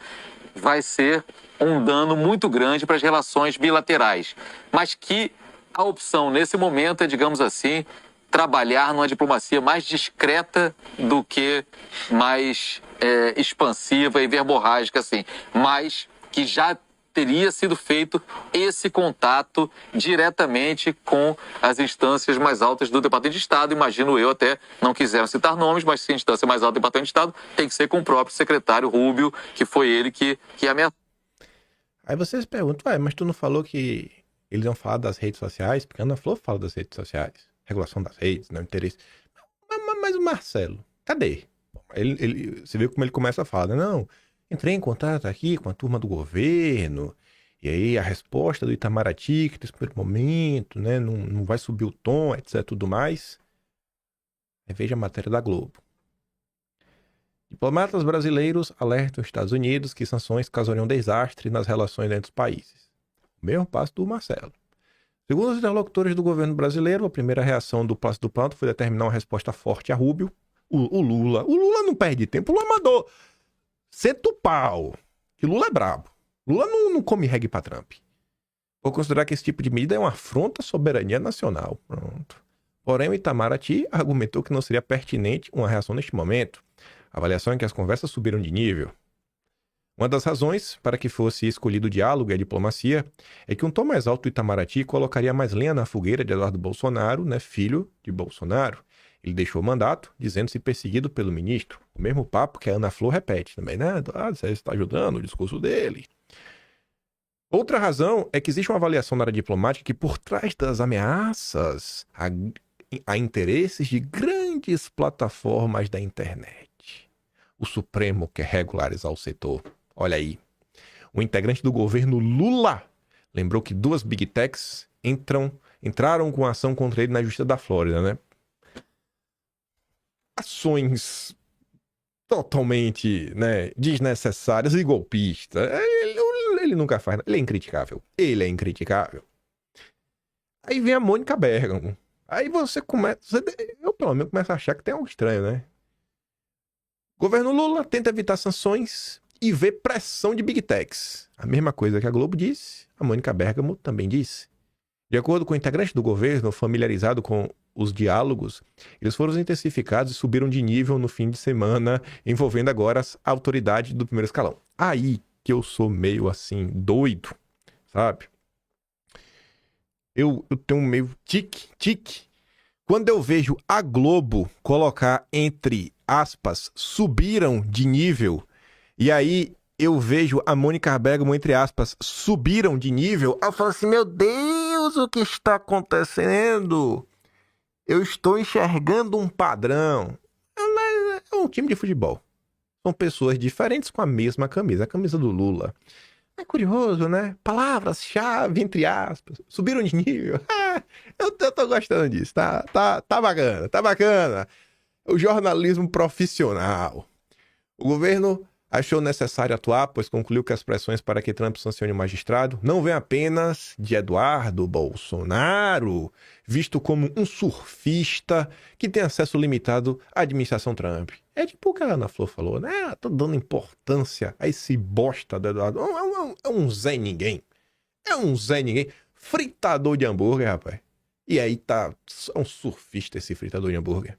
vai ser um dano muito grande para as relações bilaterais. Mas que a opção nesse momento é, digamos assim, trabalhar numa diplomacia mais discreta do que mais expansiva e verborrágica, assim. Mas que já teria sido feito esse contato diretamente com as instâncias mais altas do Departamento de Estado. Imagino eu, até não quiseram citar nomes, mas se a instância mais alta do Departamento de Estado tem que ser com o próprio secretário Rubio, que foi ele que ameaçou. Aí vocês perguntam, mas tu não falou que eles iam falar das redes sociais? Porque a Ana Flor fala das redes sociais, regulação das redes, não interesse. Mas o Marcelo, cadê? Você vê como ele começa a falar, né? Não, entrei em contato aqui com a turma do governo, e aí a resposta do Itamaraty, que nesse primeiro momento, né, não vai subir o tom, etc, tudo mais. Aí veja a matéria da Globo. Diplomatas brasileiros alertam os Estados Unidos que sanções causariam desastre nas relações entre os países. O mesmo passo do Marcelo. Segundo os interlocutores do governo brasileiro, a primeira reação do Palácio do Planalto foi determinar uma resposta forte a Rubio. O Lula não perde tempo, o Lula mandou. Senta o pau, que Lula é brabo. Lula não come reggae pra Trump. Vou considerar que esse tipo de medida é uma afronta à soberania nacional. Pronto. Porém, o Itamaraty argumentou que não seria pertinente uma reação neste momento. A avaliação é que as conversas subiram de nível. Uma das razões para que fosse escolhido o diálogo e a diplomacia é que um tom mais alto do Itamaraty colocaria mais lenha na fogueira de Eduardo Bolsonaro, né, filho de Bolsonaro. Ele deixou o mandato, dizendo-se perseguido pelo ministro. O mesmo papo que a Ana Flor repete também, né? Você está ajudando o discurso dele. Outra razão é que existe uma avaliação na área diplomática que, por trás das ameaças, há interesses de grandes plataformas da internet. O Supremo quer regularizar o setor. Olha aí. O integrante do governo Lula lembrou que 2 Big Techs entraram com ação contra ele na Justiça da Flórida, né? Ações totalmente, né, desnecessárias e golpistas. Ele nunca faz. Ele é incriticável. Aí vem a Mônica Bergamo. Aí você começa... Eu, pelo menos, começo a achar que tem algo estranho, né? Governo Lula tenta evitar sanções e vê pressão de Big Techs. A mesma coisa que a Globo disse, a Mônica Bergamo também disse. De acordo com o integrante do governo, familiarizado com os diálogos, eles foram intensificados e subiram de nível no fim de semana, envolvendo agora as autoridades do primeiro escalão. Aí que eu sou meio assim, doido, sabe? Eu tenho um meio tique. Quando eu vejo a Globo colocar entre aspas, subiram de nível, e aí eu vejo a Mônica Bergamo, entre aspas, subiram de nível, eu falo assim, meu Deus, o que está acontecendo? Eu estou enxergando um padrão. É um time de futebol. São pessoas diferentes com a mesma camisa, a camisa do Lula. É curioso, né? Palavras-chave, entre aspas, subiram de nível. Eu tô gostando disso, tá bacana. O jornalismo profissional. O governo Achou necessário atuar, pois concluiu que as pressões para que Trump sancione o magistrado não vêm apenas de Eduardo Bolsonaro, visto como um surfista que tem acesso limitado à administração Trump. É tipo o que a Ana Flor falou, né? Tô dando importância a esse bosta do Eduardo. É um Zé Ninguém. É um Zé Ninguém. Fritador de hambúrguer, rapaz. E aí tá... É um surfista esse fritador de hambúrguer.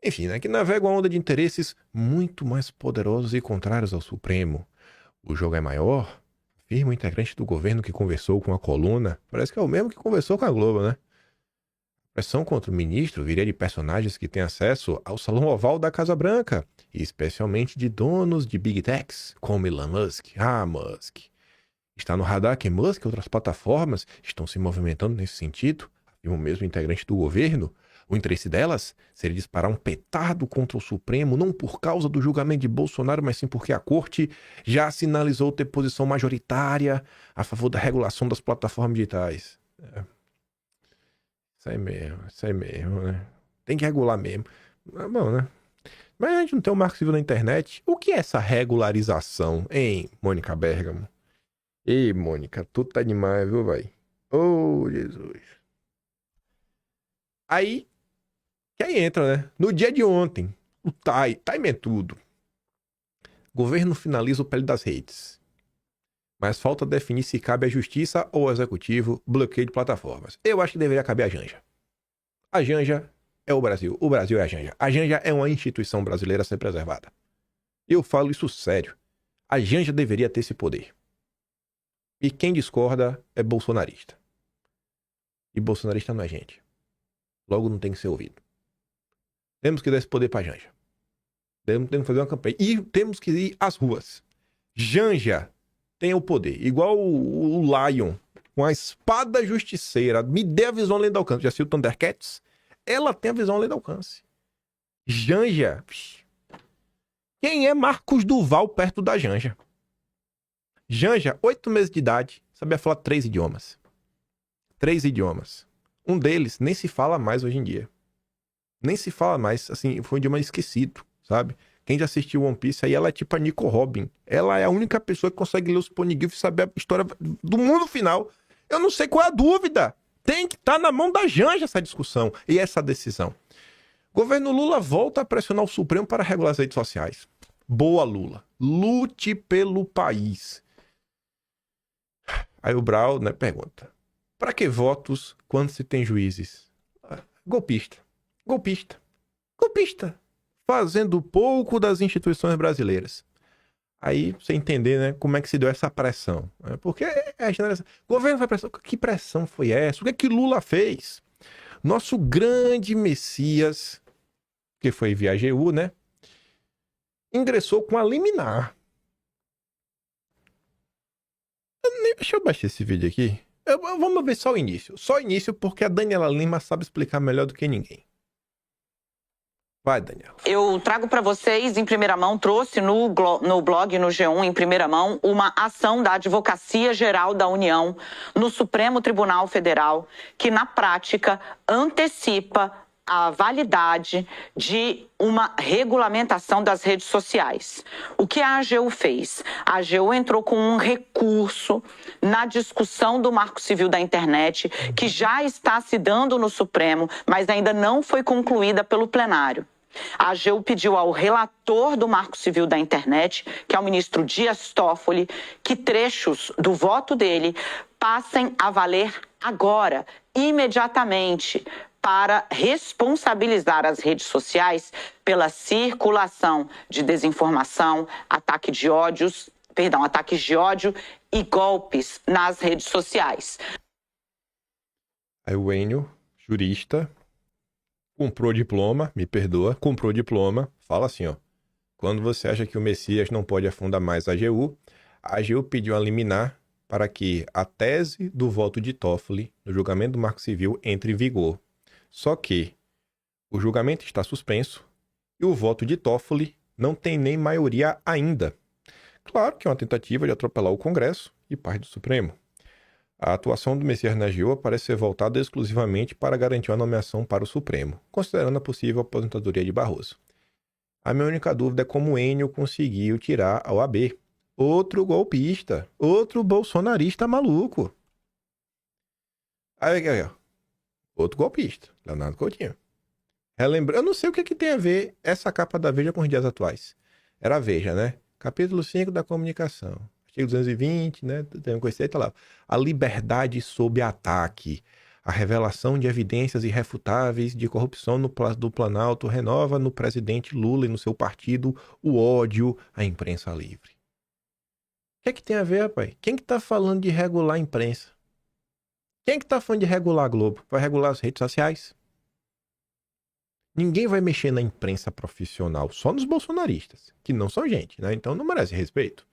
Enfim, né, que navega uma onda de interesses muito mais poderosos e contrários ao Supremo. O jogo é maior, afirma o integrante do governo que conversou com a coluna. Parece que é o mesmo que conversou com a Globo, né? A pressão contra o ministro viria de personagens que têm acesso ao salão oval da Casa Branca, e especialmente de donos de Big Techs, como Elon Musk. Ah, Musk. Está no radar que Musk e outras plataformas estão se movimentando nesse sentido, afirma o mesmo integrante do governo. O interesse delas seria disparar um petardo contra o Supremo, não por causa do julgamento de Bolsonaro, mas sim porque a corte já sinalizou ter posição majoritária a favor da regulação das plataformas digitais. Isso aí mesmo, né? Tem que regular mesmo. Bom, né? Mas a gente não tem o Marco Civil na internet. O que é essa regularização, hein, Mônica Bergamo? Ei, Mônica, tu tá demais, viu, vai? Oh, Jesus. Aí entra, né? No dia de ontem, o time é tudo. Governo finaliza o pele das redes. Mas falta definir se cabe à justiça ou ao executivo bloqueio de plataformas. Eu acho que deveria caber à Janja. A Janja é o Brasil é a Janja. A Janja é uma instituição brasileira a ser preservada. Eu falo isso sério. A Janja deveria ter esse poder. E quem discorda é bolsonarista. E bolsonarista não é gente. Logo não tem que ser ouvido. Temos que dar esse poder pra Janja. Temos que fazer uma campanha. E temos que ir às ruas. Janja tem o poder. Igual o Lion, com a espada justiceira. Me dê a visão além do alcance. Já assistiu Thundercats? Ela tem a visão além do alcance. Janja. Quem é Marcos Duval perto da Janja? Janja, 8 meses de idade, sabia falar 3 idiomas. 3 idiomas. Um deles nem se fala mais hoje em dia. Nem se fala mais, assim, foi um idioma esquecido, sabe? Quem já assistiu One Piece aí, ela é tipo a Nico Robin. Ela é a única pessoa que consegue ler os Poneglyphs e saber a história do mundo final. Eu não sei qual é a dúvida. Tem que estar na mão da Janja essa discussão e essa decisão. Governo Lula volta a pressionar o Supremo para regular as redes sociais. Boa, Lula. Lute pelo país. Aí o Brau, né, pergunta. Para que votos quando se tem juízes? Golpista. Fazendo pouco das instituições brasileiras. Aí você entender, né, como é que se deu essa pressão. Porque a geração... O governo foi pressão. Que pressão foi essa? O que é que Lula fez? Nosso grande Messias, que foi via AGU, né, ingressou com a liminar. Deixa eu baixar esse vídeo aqui. Vamos ver só o início. Só o início, porque a Daniela Lima sabe explicar melhor do que ninguém. Vai, Daniela. Eu trago para vocês, em primeira mão, trouxe no blog, no G1, em primeira mão, uma ação da Advocacia Geral da União no Supremo Tribunal Federal, que, na prática, antecipa a validade de uma regulamentação das redes sociais. O que a AGU fez? A AGU entrou com um recurso na discussão do Marco Civil da Internet, que já está se dando no Supremo, mas ainda não foi concluída pelo plenário. A AGU pediu ao relator do Marco Civil da Internet, que é o ministro Dias Toffoli, que trechos do voto dele passem a valer agora, imediatamente, para responsabilizar as redes sociais pela circulação de desinformação, ataques de ódio e golpes nas redes sociais. Aí o Enio, jurista, comprou diploma, me perdoa, comprou diploma, fala assim, ó. Quando você acha que o Messias não pode afundar mais a AGU pediu a liminar para que a tese do voto de Toffoli no julgamento do Marco Civil entre em vigor. Só que o julgamento está suspenso e o voto de Toffoli não tem nem maioria ainda. Claro que é uma tentativa de atropelar o Congresso e parte do Supremo. A atuação do Messias na AGU parece ser voltada exclusivamente para garantir a nomeação para o Supremo, considerando a possível aposentadoria de Barroso. A minha única dúvida é como o Enio conseguiu tirar a OAB. Outro golpista, outro bolsonarista maluco. Aí, ó. Outro golpista, Leonardo Coutinho. Eu não sei o que tem a ver essa capa da Veja com os dias atuais. Era a Veja, né? Capítulo 5 da comunicação. Artigo 220, né? Tem uma coisa aí, tá lá. A liberdade sob ataque. A revelação de evidências irrefutáveis de corrupção do Planalto renova no presidente Lula e no seu partido o ódio à imprensa livre. O que tem a ver, rapaz? Quem que tá falando de regular a imprensa? Quem que tá falando de regular a Globo? Vai regular as redes sociais? Ninguém vai mexer na imprensa profissional, só nos bolsonaristas, que não são gente, né? Então não merece respeito.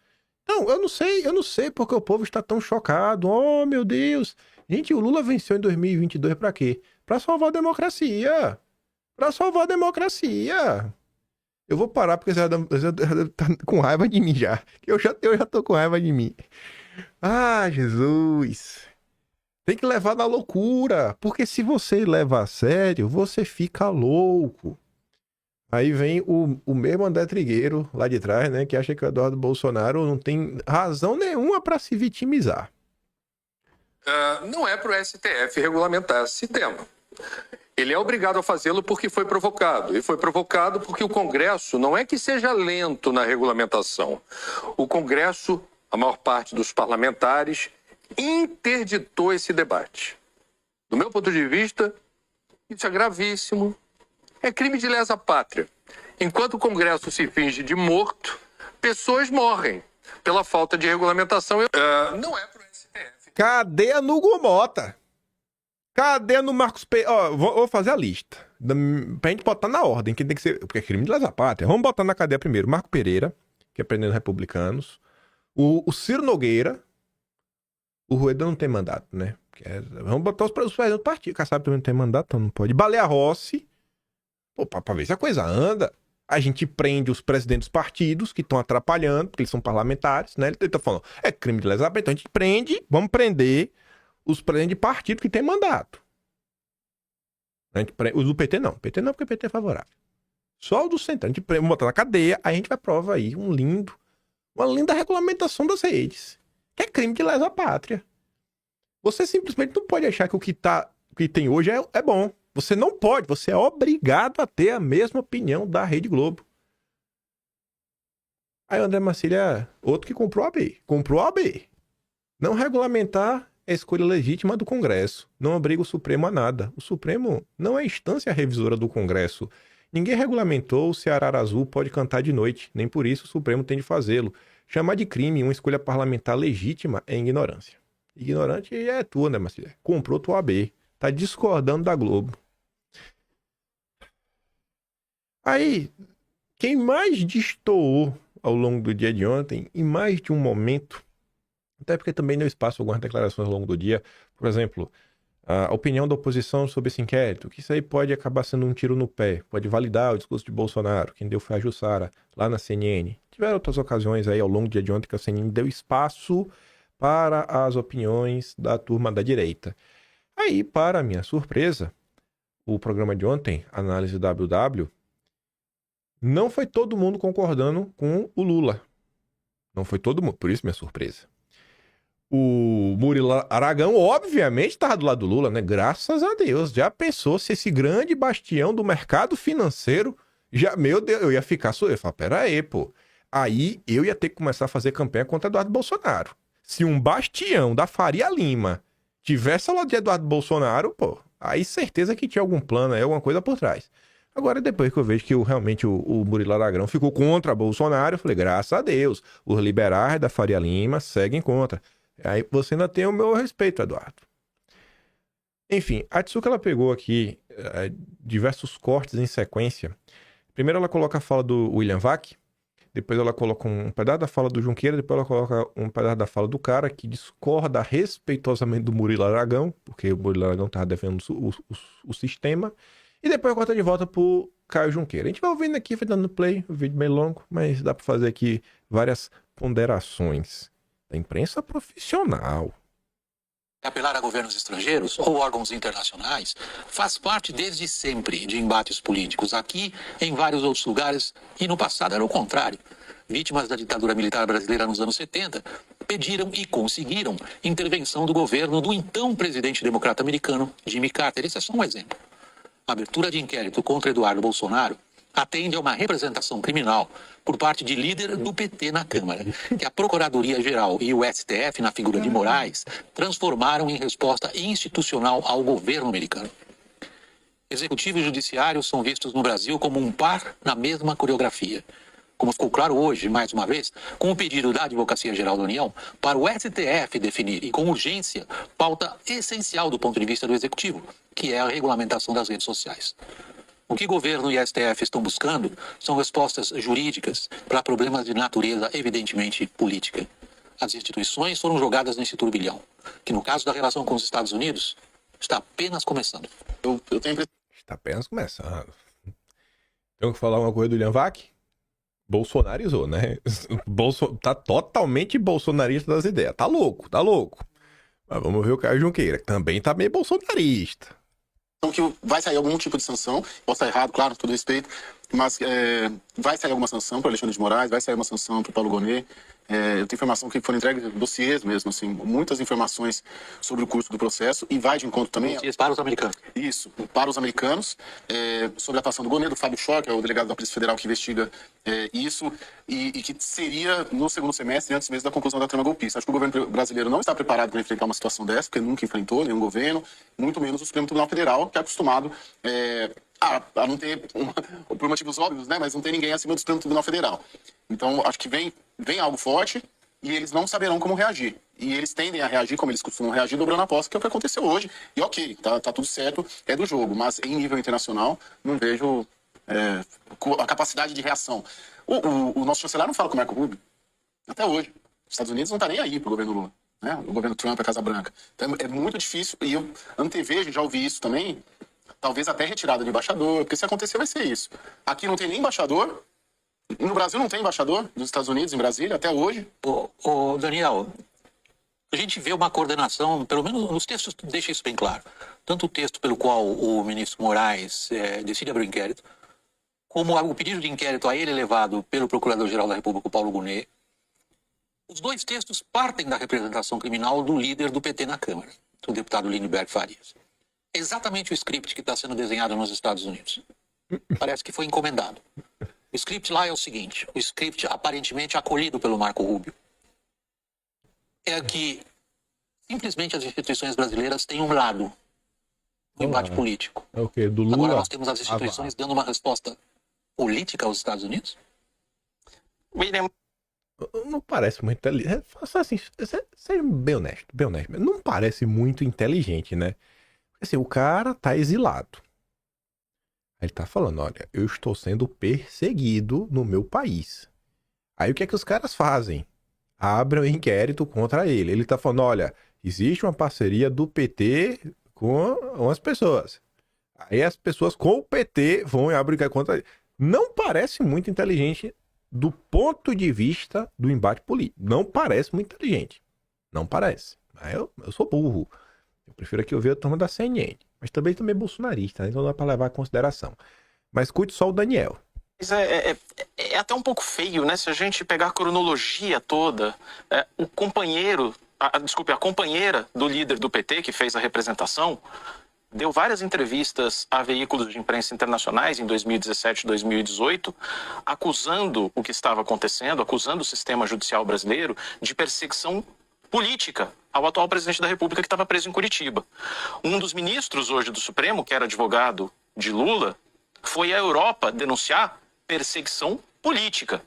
Não, eu não sei porque o povo está tão chocado. Oh, meu Deus. Gente, o Lula venceu em 2022 pra quê? Pra salvar a democracia. Pra salvar a democracia. Eu vou parar porque você já tá com raiva de mim já. Eu já tô com raiva de mim. Ah, Jesus. Tem que levar na loucura. Porque se você leva a sério, você fica louco. Aí vem o mesmo André Trigueiro lá de trás, né? Que acha que o Eduardo Bolsonaro não tem razão nenhuma para se vitimizar. Não é para o STF regulamentar esse tema. Ele é obrigado a fazê-lo porque foi provocado. E foi provocado porque o Congresso não é que seja lento na regulamentação. O Congresso, a maior parte dos parlamentares, interditou esse debate. Do meu ponto de vista, isso é gravíssimo. É crime de lesa pátria. Enquanto o Congresso se finge de morto, pessoas morrem pela falta de regulamentação. Não é para o STF. Cadê a Nugo Mota? Cadê no Marcos Pereira? Ó, vou fazer a lista. Pra gente botar na ordem, que tem que ser. Porque é crime de lesa pátria. Vamos botar na cadeia primeiro Marco Pereira, que é prendendo republicanos. O Ciro Nogueira. O Rueda não tem mandato, né? Vamos botar os presidentes do partido. Kassab também não tem mandato, então não pode. Baleia Rossi. Pô, pra ver se a coisa anda. A gente prende os presidentes dos partidos que estão atrapalhando, porque eles são parlamentares, né? Ele tá falando, é crime de lesa pátria, então a gente prende, vamos prender os presidentes de partido que tem mandato. Os do PT não. PT não, porque o PT é favorável. Só o do Centrão. A gente vamos botar na cadeia, aí a gente vai provar aí uma linda regulamentação das redes. Que é crime de lesa pátria. Você simplesmente não pode achar que o que tem hoje é bom. Você não pode, você é obrigado a ter a mesma opinião da Rede Globo. Aí o André Marcília, outro que comprou a AB. Comprou a AB. Não regulamentar é a escolha legítima do Congresso. Não obriga o Supremo a nada. O Supremo não é instância revisora do Congresso. Ninguém regulamentou se a Arara Azul pode cantar de noite. Nem por isso o Supremo tem de fazê-lo. Chamar de crime uma escolha parlamentar legítima é ignorância. Ignorante é tu, André Marcília. Comprou tua AB. Tá discordando da Globo. Aí, quem mais destoou ao longo do dia de ontem, em mais de um momento, até porque também deu espaço a algumas declarações ao longo do dia, por exemplo, a opinião da oposição sobre esse inquérito, que isso aí pode acabar sendo um tiro no pé, pode validar o discurso de Bolsonaro, quem deu foi a Jussara, lá na CNN. Tiveram outras ocasiões aí ao longo do dia de ontem que a CNN deu espaço para as opiniões da turma da direita. Aí, para minha surpresa, o programa de ontem, Análise WW, não foi todo mundo concordando com o Lula. Não foi todo mundo, por isso minha surpresa. O Murilo Aragão, obviamente, estava do lado do Lula, né? Graças a Deus. Já pensou se esse grande bastião do mercado financeiro... Meu Deus, eu ia ficar... Eu ia falar, pera aí, pô. Aí eu ia ter que começar a fazer campanha contra Eduardo Bolsonaro. Se um bastião da Faria Lima tivesse ao lado de Eduardo Bolsonaro, pô, aí certeza que tinha algum plano aí, alguma coisa por trás. Agora, depois que eu vejo que realmente o Murilo Aragão ficou contra Bolsonaro, eu falei, graças a Deus, os liberais da Faria Lima seguem contra. Aí você ainda tem o meu respeito, Eduardo. Enfim, a Tsuka, ela pegou aqui diversos cortes em sequência. Primeiro ela coloca a fala do William Vac, depois ela coloca um pedaço da fala do Junqueira, depois ela coloca um pedaço da fala do cara que discorda respeitosamente do Murilo Aragão, porque o Murilo Aragão estava defendendo o sistema, e depois corta de volta pro Caio Junqueira. A gente vai ouvindo aqui, vai dando play, um vídeo meio longo, mas dá para fazer aqui várias ponderações da imprensa profissional. Apelar a governos estrangeiros ou órgãos internacionais faz parte desde sempre de embates políticos, aqui em vários outros lugares, e no passado era o contrário. Vítimas da ditadura militar brasileira nos anos 70 pediram e conseguiram intervenção do governo do então presidente democrata americano Jimmy Carter. Esse é só um exemplo. A abertura de inquérito contra Eduardo Bolsonaro atende a uma representação criminal por parte de líder do PT na Câmara, que a Procuradoria-Geral e o STF, na figura de Moraes, transformaram em resposta institucional ao governo americano. Executivo e judiciário são vistos no Brasil como um par na mesma coreografia. Como ficou claro hoje, mais uma vez, com o pedido da Advocacia-Geral da União para o STF definir, e com urgência, pauta essencial do ponto de vista do Executivo, que é a regulamentação das redes sociais. O que governo e STF estão buscando são respostas jurídicas para problemas de natureza evidentemente política. As instituições foram jogadas nesse turbilhão, que no caso da relação com os Estados Unidos, está apenas começando. Está apenas começando. Tenho que falar uma coisa do William Vac? Bolsonarizou, né? Tá totalmente bolsonarista das ideias. Tá louco. Mas vamos ver o Caio Junqueira, que também tá meio bolsonarista. Então que vai sair algum tipo de sanção, posso estar errado, claro, com todo respeito, mas vai sair alguma sanção para Alexandre de Moraes, vai sair uma sanção para o Paulo Gonet. Eu tenho informação que foram entregues dossiês mesmo, assim, muitas informações sobre o curso do processo, e vai de encontro também... Dossiês para os americanos. Isso, para os americanos, sobre a atuação do Gonet, do Fábio Schoch, que é o delegado da Polícia Federal que investiga isso, e que seria no segundo semestre, antes mesmo da conclusão da trama golpista. Acho que o governo brasileiro não está preparado para enfrentar uma situação dessa, porque nunca enfrentou nenhum governo, muito menos o Supremo Tribunal Federal, que é acostumado a não ter, por motivos óbvios, né, mas não tem ninguém acima do Supremo Tribunal Federal. Então, acho que vem algo forte e eles não saberão como reagir. E eles tendem a reagir como eles costumam reagir, dobrando a aposta, que é o que aconteceu hoje. E ok, tá tudo certo, é do jogo, mas em nível internacional não vejo a capacidade de reação. O nosso chanceler não fala com o Marco Rubio, até hoje. Os Estados Unidos não tá nem aí pro governo Lula, né? O governo Trump, a Casa Branca. Então é muito difícil, e eu antevejo, já ouvi isso também, talvez até retirada de embaixador, porque se acontecer vai ser isso. Aqui não tem nem embaixador, no Brasil não tem embaixador dos Estados Unidos, em Brasília, até hoje. Ô Daniel, a gente vê uma coordenação, pelo menos nos textos deixa isso bem claro. Tanto o texto pelo qual o ministro Moraes decide abrir o inquérito, como o pedido de inquérito a ele levado pelo Procurador-Geral da República, Paulo Gonet. Os dois textos partem da representação criminal do líder do PT na Câmara, o deputado Lindbergh Farias. Exatamente o script que está sendo desenhado nos Estados Unidos. Parece que foi encomendado. O script lá é o seguinte, o script aparentemente acolhido pelo Marco Rubio, é que simplesmente as instituições brasileiras têm um lado no embate político. É o quê? Do Lula? Agora nós temos as instituições dando uma resposta política aos Estados Unidos? Não parece muito inteligente. Assim, seja bem honesto. Não parece muito inteligente, né? Assim, o cara tá exilado. Ele tá falando, olha, eu estou sendo perseguido no meu país. Aí o que é que os caras fazem? Abrem um inquérito contra ele. Ele tá falando, olha, existe uma parceria do PT com umas pessoas. Aí as pessoas com o PT vão e abrem inquérito contra ele. Não parece muito inteligente do ponto de vista do embate político. Não parece muito inteligente. Não parece. Mas eu sou burro. Eu prefiro aqui ouvir a turma da CNN. Mas também é bolsonarista, né? Então não dá pra levar em consideração. Mas escute só o Daniel. Mas é até um pouco feio, né? Se a gente pegar a cronologia toda, o companheiro, a companheira do líder do PT, que fez a representação, deu várias entrevistas a veículos de imprensa internacionais em 2017 e 2018, acusando o que estava acontecendo, acusando o sistema judicial brasileiro de perseguição política ao atual presidente da República que estava preso em Curitiba. Um dos ministros hoje do Supremo, que era advogado de Lula, foi à Europa denunciar perseguição política,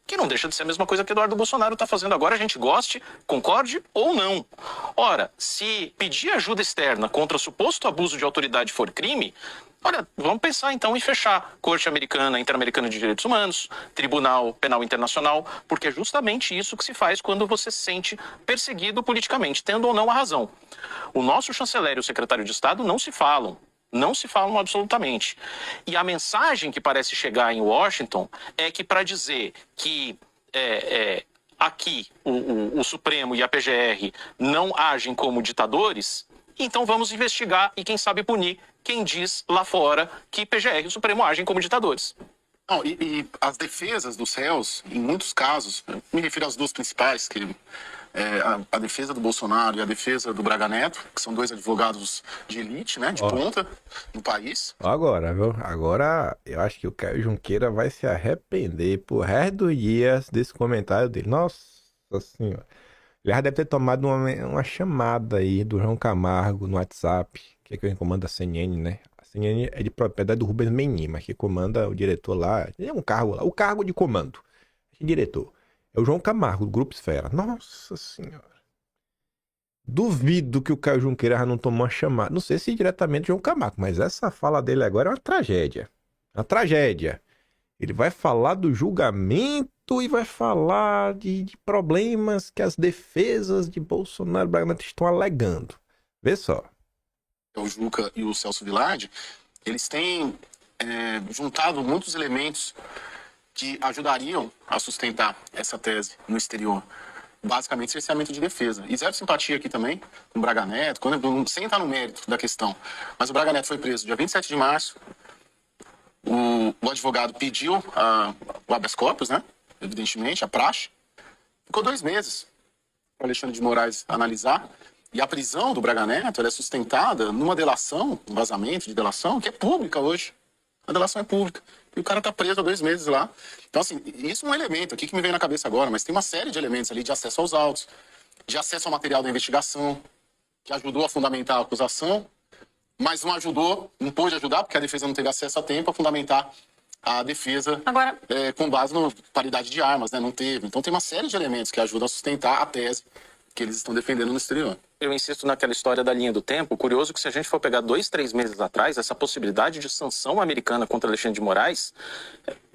que não deixa de ser a mesma coisa que Eduardo Bolsonaro está fazendo agora, a gente goste, concorde ou não. Ora, se pedir ajuda externa contra suposto abuso de autoridade for crime, olha, vamos pensar então em fechar Corte Americana, Interamericana de Direitos Humanos, Tribunal Penal Internacional, porque é justamente isso que se faz quando você se sente perseguido politicamente, tendo ou não a razão. O nosso chanceler e o secretário de Estado não se falam absolutamente. E a mensagem que parece chegar em Washington é que para dizer que aqui o Supremo e a PGR não agem como ditadores, então vamos investigar e, quem sabe, punir quem diz lá fora que PGR e o Supremo agem como ditadores. Não, e as defesas dos réus, em muitos casos, me refiro às duas principais, que a defesa do Bolsonaro e a defesa do Braga Neto, que são dois advogados de elite, né, de ponta no país. Agora, viu? Agora eu acho que o Caio Junqueira vai se arrepender por resto dos dias desse comentário dele. Nossa senhora. Ele já deve ter tomado uma chamada aí do João Camargo no WhatsApp, que é quem comanda a CNN, né? A CNN é de propriedade do Rubens Menin, mas que comanda o diretor lá. É um cargo lá, o cargo de comando. Diretor. É o João Camargo, do Grupo Esfera. Nossa senhora. Duvido que o Caio Junqueira já não tomou uma chamada. Não sei se diretamente João Camargo, mas essa fala dele agora é uma tragédia. Uma tragédia. Ele vai falar do julgamento e vai falar de problemas que as defesas de Bolsonaro e Braga Neto estão alegando. Vê só. O Juca e o Celso Villardi, eles têm juntado muitos elementos que ajudariam a sustentar essa tese no exterior. Basicamente, cerceamento de defesa. E zero simpatia aqui também com o Braga Neto, sem entrar no mérito da questão. Mas o Braga Neto foi preso dia 27 de março. O advogado pediu o habeas corpus, né? Evidentemente, a praxe. Ficou 2 meses para Alexandre de Moraes analisar. E a prisão do Braga Neto é sustentada numa delação, um vazamento de delação, que é pública hoje. A delação é pública. E o cara tá preso há 2 meses lá. Então, assim, isso é um elemento aqui que me veio na cabeça agora, mas tem uma série de elementos ali de acesso aos autos, de acesso ao material da investigação, que ajudou a fundamentar a acusação, mas não pôde ajudar, porque a defesa não teve acesso a tempo a fundamentar a defesa Agora, com base na paridade de armas, né? Não teve. Então tem uma série de elementos que ajudam a sustentar a tese que eles estão defendendo no exterior. Eu insisto naquela história da linha do tempo. Curioso que, se a gente for pegar 2, 3 meses atrás, essa possibilidade de sanção americana contra Alexandre de Moraes,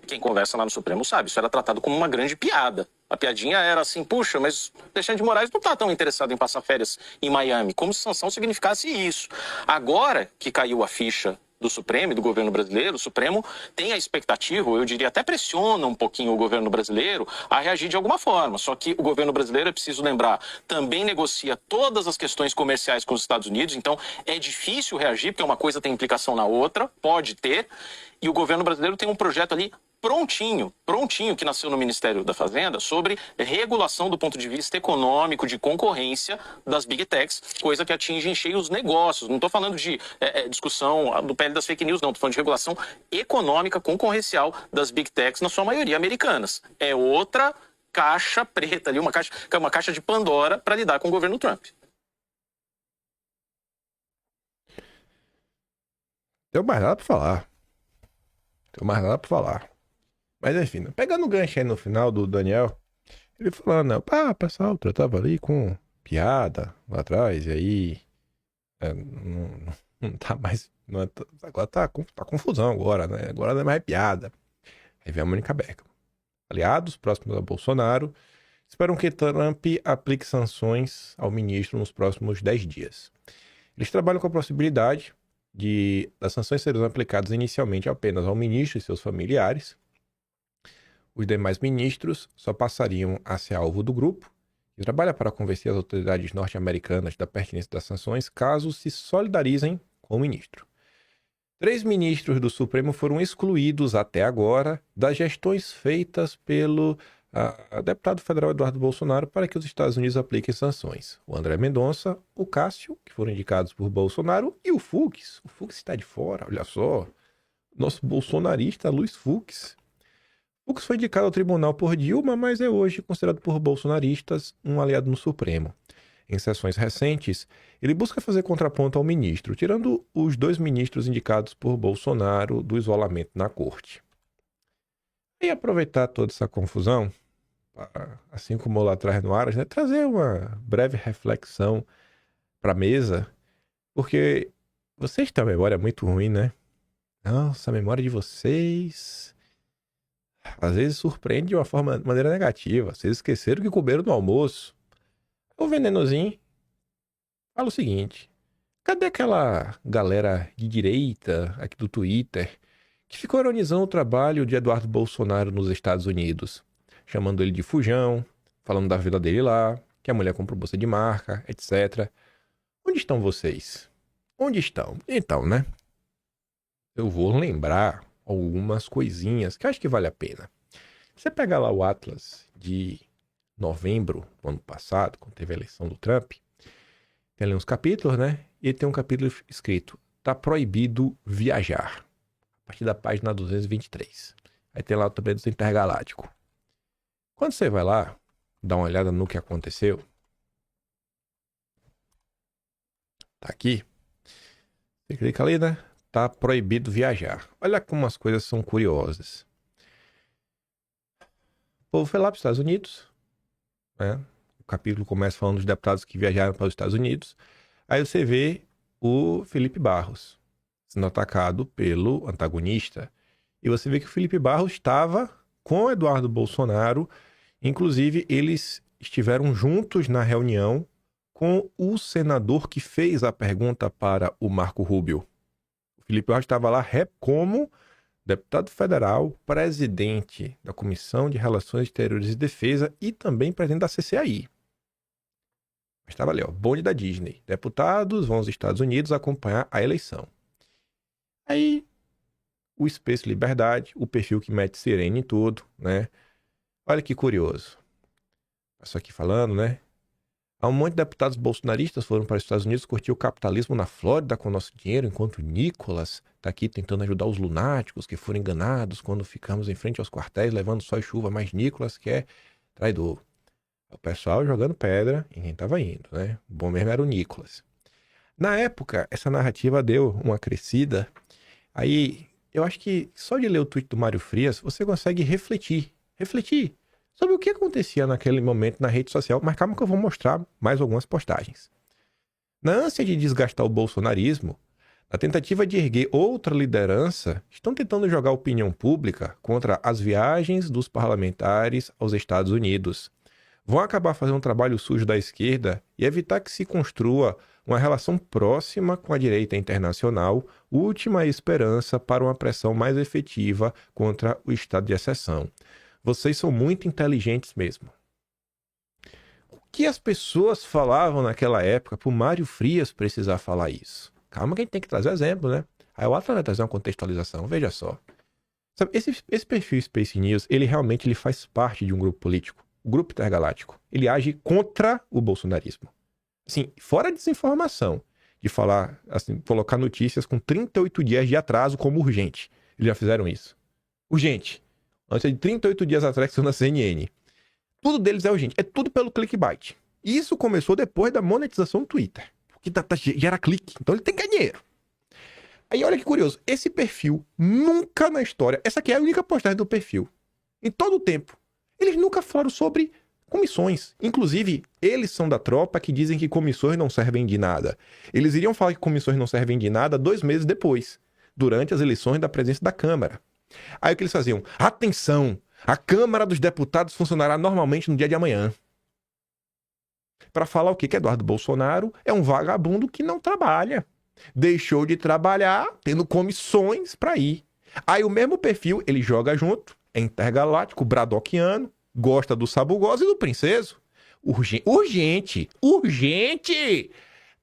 quem conversa lá no Supremo sabe, isso era tratado como uma grande piada. A piadinha era assim: puxa, mas Alexandre de Moraes não está tão interessado em passar férias em Miami, como se sanção significasse isso. Agora que caiu a ficha do Supremo e do governo brasileiro, o Supremo tem a expectativa, eu diria até pressiona um pouquinho o governo brasileiro a reagir de alguma forma. Só que o governo brasileiro, é preciso lembrar, também negocia todas as questões comerciais com os Estados Unidos, então é difícil reagir, porque uma coisa tem implicação na outra, pode ter, e o governo brasileiro tem um projeto ali prontinho, que nasceu no Ministério da Fazenda, sobre regulação do ponto de vista econômico, de concorrência das Big Techs, coisa que atinge em cheio os negócios. Não estou falando de discussão do PL das fake news, não. Estou falando de regulação econômica, concorrencial das Big Techs, na sua maioria americanas. É outra caixa preta ali, uma caixa de Pandora para lidar com o governo Trump. Tem mais nada para falar. Mas enfim, pegando o gancho aí no final do Daniel, ele falando, pessoal, eu tava ali com piada lá atrás, e aí não tá mais, agora tá confusão agora, né? Agora não é mais piada. Aí vem a Mônica Bergamo. Aliados próximos a Bolsonaro esperam que Trump aplique sanções ao ministro nos próximos 10 dias. Eles trabalham com a possibilidade das sanções serem aplicadas inicialmente apenas ao ministro e seus familiares. Os demais ministros só passariam a ser alvo do grupo e trabalha para convencer as autoridades norte-americanas da pertinência das sanções caso se solidarizem com o ministro. 3 ministros do Supremo foram excluídos até agora das gestões feitas pelo deputado federal Eduardo Bolsonaro para que os Estados Unidos apliquem sanções. O André Mendonça, o Cássio, que foram indicados por Bolsonaro, e o Fux. O Fux está de fora, olha só. Nosso bolsonarista Luiz Fux. Fux foi indicado ao tribunal por Dilma, mas é hoje considerado por bolsonaristas um aliado no Supremo. Em sessões recentes, ele busca fazer contraponto ao ministro, tirando os 2 ministros indicados por Bolsonaro do isolamento na corte. E aproveitar toda essa confusão, assim como lá atrás no Aras, né, trazer uma breve reflexão para a mesa, porque vocês têm uma memória muito ruim, né? Nossa, a memória de vocês às vezes surpreende de maneira negativa. Vocês esqueceram que comeram no almoço. O venenozinho fala o seguinte: cadê aquela galera de direita aqui do Twitter que ficou ironizando o trabalho de Eduardo Bolsonaro nos Estados Unidos, chamando ele de fujão, falando da vida dele lá, que a mulher comprou bolsa de marca, etc. Onde estão vocês? Onde estão? Então, né? Eu vou lembrar algumas coisinhas que eu acho que vale a pena. Você pega lá o Atlas de novembro do ano passado, quando teve a eleição do Trump, tem ali uns capítulos, né? E tem um capítulo escrito: tá proibido viajar. A partir da página 223. Aí tem lá também dos intergalácticos. Quando você vai lá, dá uma olhada no que aconteceu. Tá aqui. Você clica ali, né? Tá proibido viajar. Olha como as coisas são curiosas. O povo foi lá para os Estados Unidos, né? O capítulo começa falando dos deputados que viajaram para os Estados Unidos. Aí você vê o Felipe Barros sendo atacado pelo antagonista. E você vê que o Felipe Barros estava com o Eduardo Bolsonaro. Inclusive, eles estiveram juntos na reunião com o senador que fez a pergunta para o Marco Rubio. O Felipe Barros estava lá como deputado federal, presidente da Comissão de Relações Exteriores e Defesa e também presidente da CCAI. Mas estava ali, ó, bonde da Disney. Deputados vão aos Estados Unidos acompanhar a eleição. Aí, o Space Liberdade, o perfil que mete sirene em tudo, né? Olha que curioso. Isso aqui falando, né? Há um monte de deputados bolsonaristas foram para os Estados Unidos curtir o capitalismo na Flórida com nosso dinheiro, enquanto o Nicolas está aqui tentando ajudar os lunáticos que foram enganados quando ficamos em frente aos quartéis levando sol e chuva, mas Nicolas que é traidor. O pessoal jogando pedra em quem estava indo, né? O bom mesmo era o Nicolas. Na época, essa narrativa deu uma crescida. Aí, eu acho que só de ler o tweet do Mário Frias, você consegue refletir sobre o que acontecia naquele momento na rede social. Mas calma que eu vou mostrar mais algumas postagens. Na ânsia de desgastar o bolsonarismo, na tentativa de erguer outra liderança, estão tentando jogar a opinião pública contra as viagens dos parlamentares aos Estados Unidos. Vão acabar fazendo um trabalho sujo da esquerda e evitar que se construa uma relação próxima com a direita internacional, última esperança para uma pressão mais efetiva contra o estado de exceção. Vocês são muito inteligentes mesmo. O que as pessoas falavam naquela época para o Mário Frias precisar falar isso? Calma que a gente tem que trazer exemplo, né? Aí o Atlas vai trazer uma contextualização, veja só. Sabe, esse perfil Space News, ele realmente faz parte de um grupo político, o Grupo Intergaláctico. Ele age contra o bolsonarismo. Assim, fora a desinformação, de falar, assim, colocar notícias com 38 dias de atraso como urgente. Eles já fizeram isso. Urgente. Antes de 38 dias atrás que saiu na CNN. Tudo deles é urgente. É tudo pelo clickbait. Isso começou depois da monetização do Twitter. Porque gera clique. Então ele tem que ganhar dinheiro. Aí olha que curioso. Esse perfil nunca na história... Essa aqui é a única postagem do perfil. Em todo o tempo. Eles nunca falaram sobre comissões. Inclusive, eles são da tropa que dizem que comissões não servem de nada. Eles iriam falar que comissões não servem de nada 2 meses depois. Durante as eleições da presidência da Câmara. Aí o que eles faziam? Atenção! A Câmara dos Deputados funcionará normalmente no dia de amanhã. Para falar o quê? Que Eduardo Bolsonaro é um vagabundo que não trabalha. Deixou de trabalhar, tendo comissões para ir. Aí o mesmo perfil, ele joga junto, é intergaláctico, bradoquiano, gosta do sabugoso e do princeso. Urgente!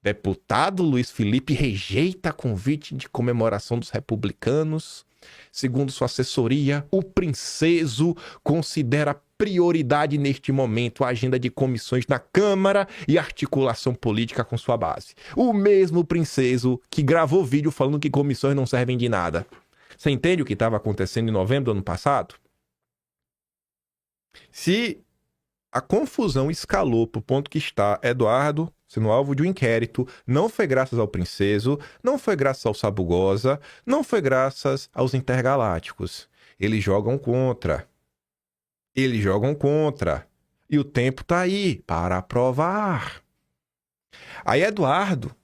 Deputado Luiz Felipe rejeita convite de comemoração dos republicanos. Segundo sua assessoria, o princeso considera prioridade neste momento a agenda de comissões na Câmara e articulação política com sua base. O mesmo princeso que gravou vídeo falando que comissões não servem de nada. Você entende o que estava acontecendo em novembro do ano passado? Se a confusão escalou para o ponto que está Eduardo sendo alvo de um inquérito, não foi graças ao princeso, não foi graças ao sabugosa, não foi graças aos intergalácticos. Eles jogam contra. E o tempo tá aí para provar. Aí Eduardo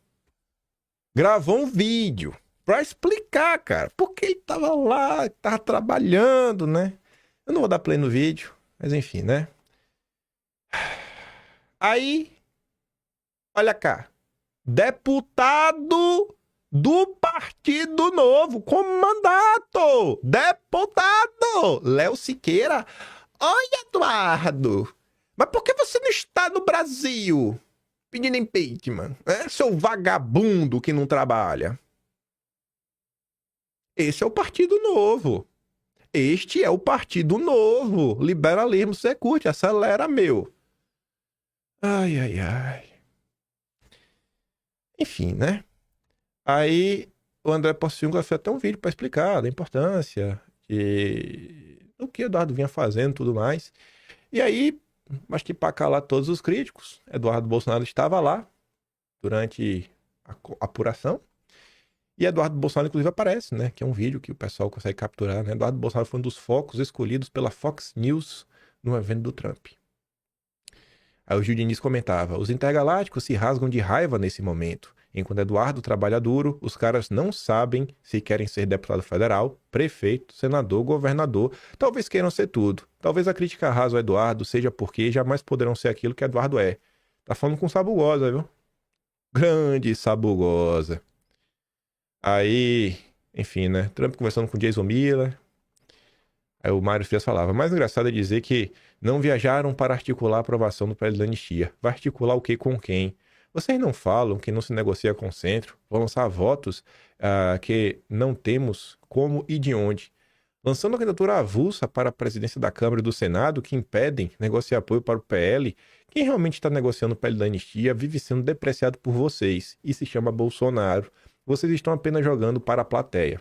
gravou um vídeo para explicar, cara, porque ele tava lá, tava trabalhando, né? Eu não vou dar play no vídeo, mas enfim, né? Aí, olha cá, deputado do Partido Novo com mandato, deputado Léo Siqueira. Oi, Eduardo, Mas por que você não está no Brasil pedindo impeachment? Seu vagabundo que não trabalha. Esse é o Partido Novo. Este é o Partido Novo. Liberalismo, você curte, acelera, meu. Ai, ai, ai. Enfim, né? Aí o André Porciúncula fez até um vídeo para explicar da importância do que Eduardo vinha fazendo e tudo mais. E aí, acho que para calar todos os críticos, Eduardo Bolsonaro estava lá durante a apuração. E Eduardo Bolsonaro, inclusive, aparece, né? Que é um vídeo que o pessoal consegue capturar, né? Eduardo Bolsonaro foi um dos focos escolhidos pela Fox News no evento do Trump. Aí o Gil Diniz comentava: os intergalácticos se rasgam de raiva nesse momento. Enquanto Eduardo trabalha duro, os caras não sabem se querem ser deputado federal, prefeito, senador, governador. Talvez queiram ser tudo. Talvez a crítica rasa ao Eduardo seja porque jamais poderão ser aquilo que Eduardo é. Tá falando com Sabugosa, viu? Grande Sabugosa. Aí, enfim, né? Trump conversando com Jason Miller. Aí o Mário Frias falava: mais engraçado é dizer que não viajaram para articular a aprovação do pedido da anistia. Vai articular o que com quem? Vocês não falam que não se negocia com o centro? Vão lançar votos que não temos como e de onde? Lançando a candidatura avulsa para a presidência da Câmara e do Senado que impedem negociar apoio para o PL. Quem realmente está negociando o PL da anistia vive sendo depreciado por vocês e se chama Bolsonaro. Vocês estão apenas jogando para a plateia.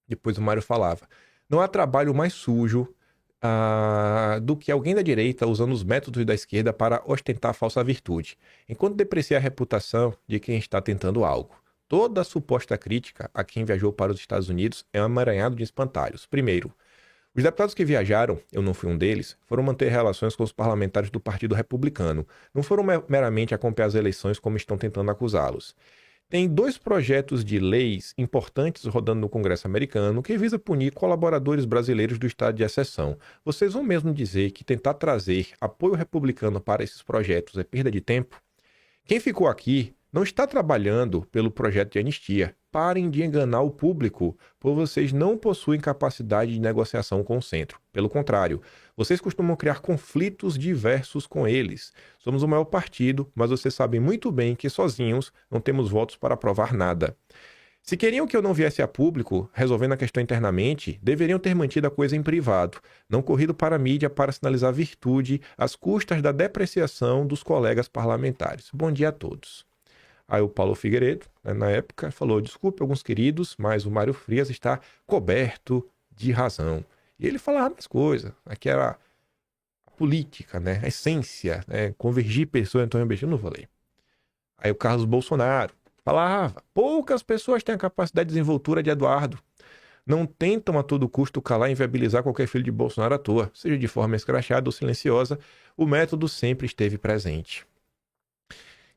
Depois o Mário falava: não há trabalho mais sujo do que alguém da direita usando os métodos da esquerda para ostentar falsa virtude, enquanto deprecia a reputação de quem está tentando algo. Toda a suposta crítica a quem viajou para os Estados Unidos é um emaranhado de espantalhos. Primeiro, os deputados que viajaram, eu não fui um deles, foram manter relações com os parlamentares do Partido Republicano. Não foram meramente acompanhar as eleições como estão tentando acusá-los. Tem 2 projetos de leis importantes rodando no Congresso americano que visa punir colaboradores brasileiros do estado de exceção. Vocês vão mesmo dizer que tentar trazer apoio republicano para esses projetos é perda de tempo? Quem ficou aqui não está trabalhando pelo projeto de anistia. Parem de enganar o público, pois vocês não possuem capacidade de negociação com o centro. Pelo contrário, vocês costumam criar conflitos diversos com eles. Somos o maior partido, mas vocês sabem muito bem que sozinhos não temos votos para aprovar nada. Se queriam que eu não viesse a público, resolvendo a questão internamente, deveriam ter mantido a coisa em privado, não corrido para a mídia para sinalizar virtude às custas da depreciação dos colegas parlamentares. Bom dia a todos. Aí o Paulo Figueiredo, na época, falou: desculpe alguns queridos, mas o Mário Frias está coberto de razão. E ele falava mais coisas. Aqui era a política, né? A essência, né? Convergir pessoas, então eu não vou ler. Aí o Carlos Bolsonaro falava: poucas pessoas têm a capacidade de desenvoltura de Eduardo. Não tentam a todo custo calar e inviabilizar qualquer filho de Bolsonaro à toa. Seja de forma escrachada ou silenciosa, o método sempre esteve presente.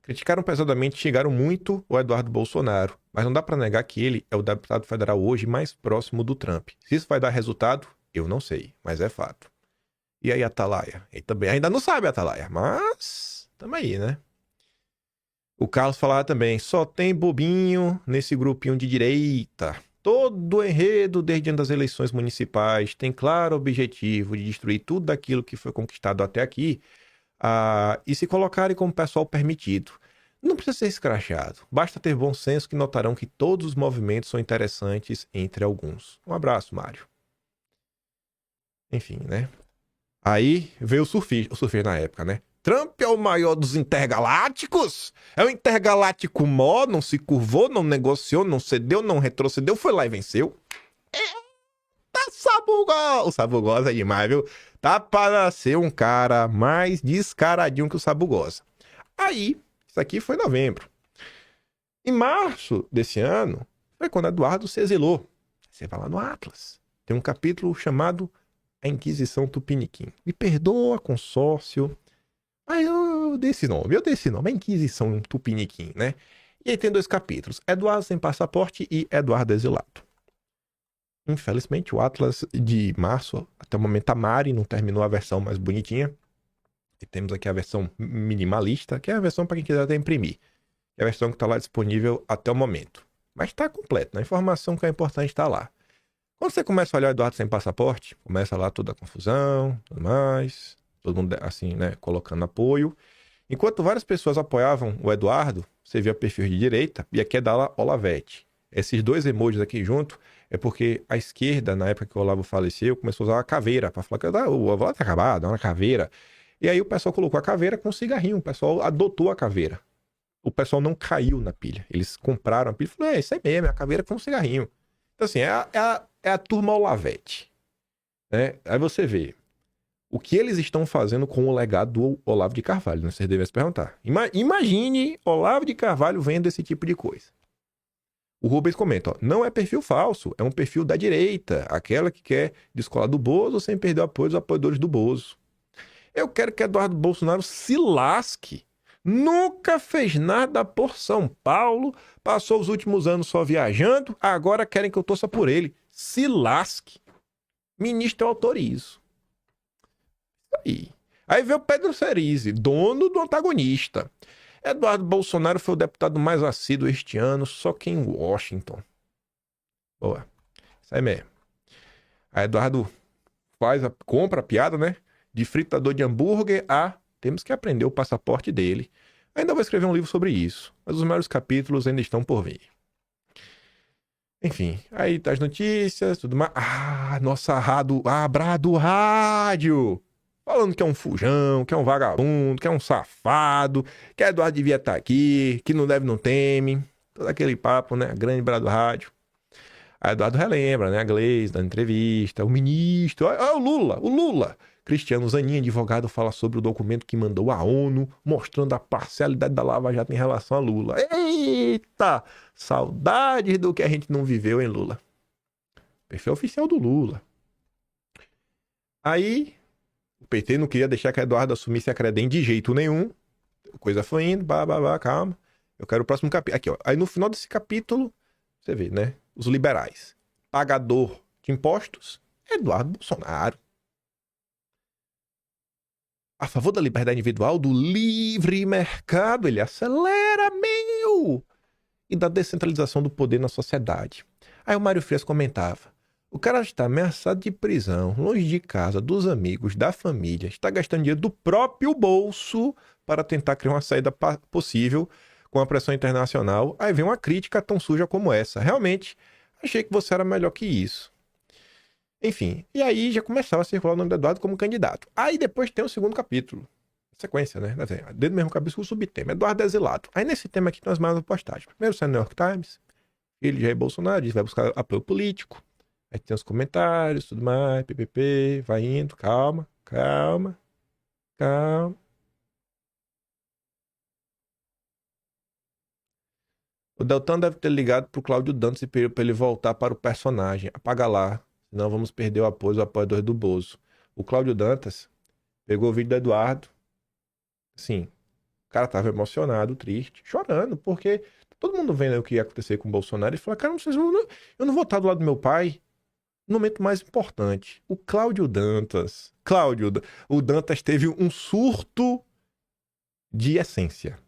Criticaram pesadamente e xingaram muito o Eduardo Bolsonaro, mas não dá para negar que ele é o deputado federal hoje mais próximo do Trump. Se isso vai dar resultado, eu não sei, mas é fato. E aí, Atalaia? Ele também ainda não sabe, Atalaia, mas tamo aí, né? O Carlos falava também: só tem bobinho nesse grupinho de direita. Todo o enredo desde antes das eleições municipais tem claro objetivo de destruir tudo aquilo que foi conquistado até aqui, e se colocarem como pessoal permitido. Não precisa ser escrachado, basta ter bom senso que notarão que todos os movimentos são interessantes entre alguns. Um abraço, Mário. Enfim, né? Aí veio o surfista na época, né? Trump é o maior dos intergalácticos? É o intergaláctico mó, não se curvou, não negociou, não cedeu, não retrocedeu, foi lá e venceu. Tá Sabugosa! O Sabugosa é demais, viu? Tá para ser um cara mais descaradinho que o Sabugosa. Aí, isso aqui foi em novembro. Em março desse ano, foi quando Eduardo se exilou. Você vai lá no Atlas. Tem um capítulo chamado A Inquisição Tupiniquim. Me perdoa, consórcio. Mas eu dei esse nome, a Inquisição Tupiniquim, né? E aí tem 2 capítulos: Eduardo sem passaporte e Eduardo exilado. Infelizmente, o Atlas de março, até o momento, a Mari não terminou a versão mais bonitinha. E temos aqui a versão minimalista, que é a versão para quem quiser até imprimir. É a versão que está lá disponível até o momento. Mas está completo, a informação que é importante está lá. Quando você começa a olhar o Eduardo sem passaporte, começa lá toda a confusão, tudo mais. todo mundo assim, né, colocando apoio. Enquanto várias pessoas apoiavam o Eduardo, você via perfil de direita, e aqui é da Olavete. Esses dois emojis aqui junto é porque a esquerda, na época que o Olavo faleceu, começou a usar uma caveira para falar que o Olavo tá acabado, é uma caveira. E aí o pessoal colocou a caveira com cigarrinho, o pessoal adotou a caveira. O pessoal não caiu na pilha. Eles compraram a pilha e falaram, isso aí mesmo, é a caveira com cigarrinho. Então assim, é a turma Olavete. Né? Aí você vê o que eles estão fazendo com o legado do Olavo de Carvalho, né? Vocês devem se perguntar. Imagine Olavo de Carvalho vendo esse tipo de coisa. O Rubens comenta, ó, não é perfil falso, é um perfil da direita, aquela que quer descolar do Bozo sem perder o apoio dos apoiadores do Bozo. Eu quero que Eduardo Bolsonaro se lasque. Nunca fez nada por São Paulo, passou os últimos anos só viajando, agora querem que eu torça por ele. Se lasque. Ministro, eu autorizo. Aí veio o Pedro Cerise, dono do antagonista. Eduardo Bolsonaro foi o deputado mais assíduo este ano, só que em Washington. Boa. Isso aí mesmo. Aí Eduardo compra a piada, né? De fritador de hambúrguer a temos que aprender o passaporte dele. Ainda vou escrever um livro sobre isso, mas os maiores capítulos ainda estão por vir. Enfim, aí tá as notícias, tudo mais. Nossa Brado Rádio! Falando que é um fujão, que é um vagabundo, que é um safado, que Eduardo devia estar aqui, que não deve, não teme. Todo aquele papo, né? Grande Brado Rádio. Aí Eduardo relembra, né? A Gleice dando entrevista, o ministro, o Lula. Cristiano Zanin, advogado, fala sobre o documento que mandou a ONU, mostrando a parcialidade da Lava Jato em relação a Lula. Eita! Saudades do que a gente não viveu, hein, Lula? Perfil oficial do Lula. Aí, o PT não queria deixar que Eduardo assumisse a Credem de jeito nenhum. A coisa foi indo, calma. Eu quero o próximo capítulo. Aqui, ó. Aí no final desse capítulo, você vê, né? Os liberais. Pagador de impostos, Eduardo Bolsonaro. A favor da liberdade individual, do livre mercado, ele acelera, e da descentralização do poder na sociedade. Aí o Mário Frias comentava, o cara está ameaçado de prisão, longe de casa, dos amigos, da família, está gastando dinheiro do próprio bolso para tentar criar uma saída possível com a pressão internacional. Aí vem uma crítica tão suja como essa. Realmente, achei que você era melhor que isso. Enfim, e aí já começava a circular o nome do Eduardo como candidato. Aí depois tem o segundo capítulo. Sequência, né? Dentro do mesmo capítulo, o subtema. Eduardo exilado. Aí nesse tema aqui tem as mais postagens. Primeiro sai no New York Times. Ele já é Bolsonaro, diz vai buscar apoio político. Aí tem os comentários, tudo mais, PPP, vai indo, calma. O Deltan deve ter ligado pro Cláudio Dantas e pediu pra ele voltar para o personagem. Apaga lá. Senão vamos perder o apoio dos apoiadores do Bozo. O Cláudio Dantas pegou o vídeo do Eduardo. Assim, o cara tava emocionado, triste, chorando, porque todo mundo vendo o que ia acontecer com o Bolsonaro e falou, cara, eu não vou estar do lado do meu pai no momento mais importante. O Cláudio Dantas. O Dantas teve um surto de essência.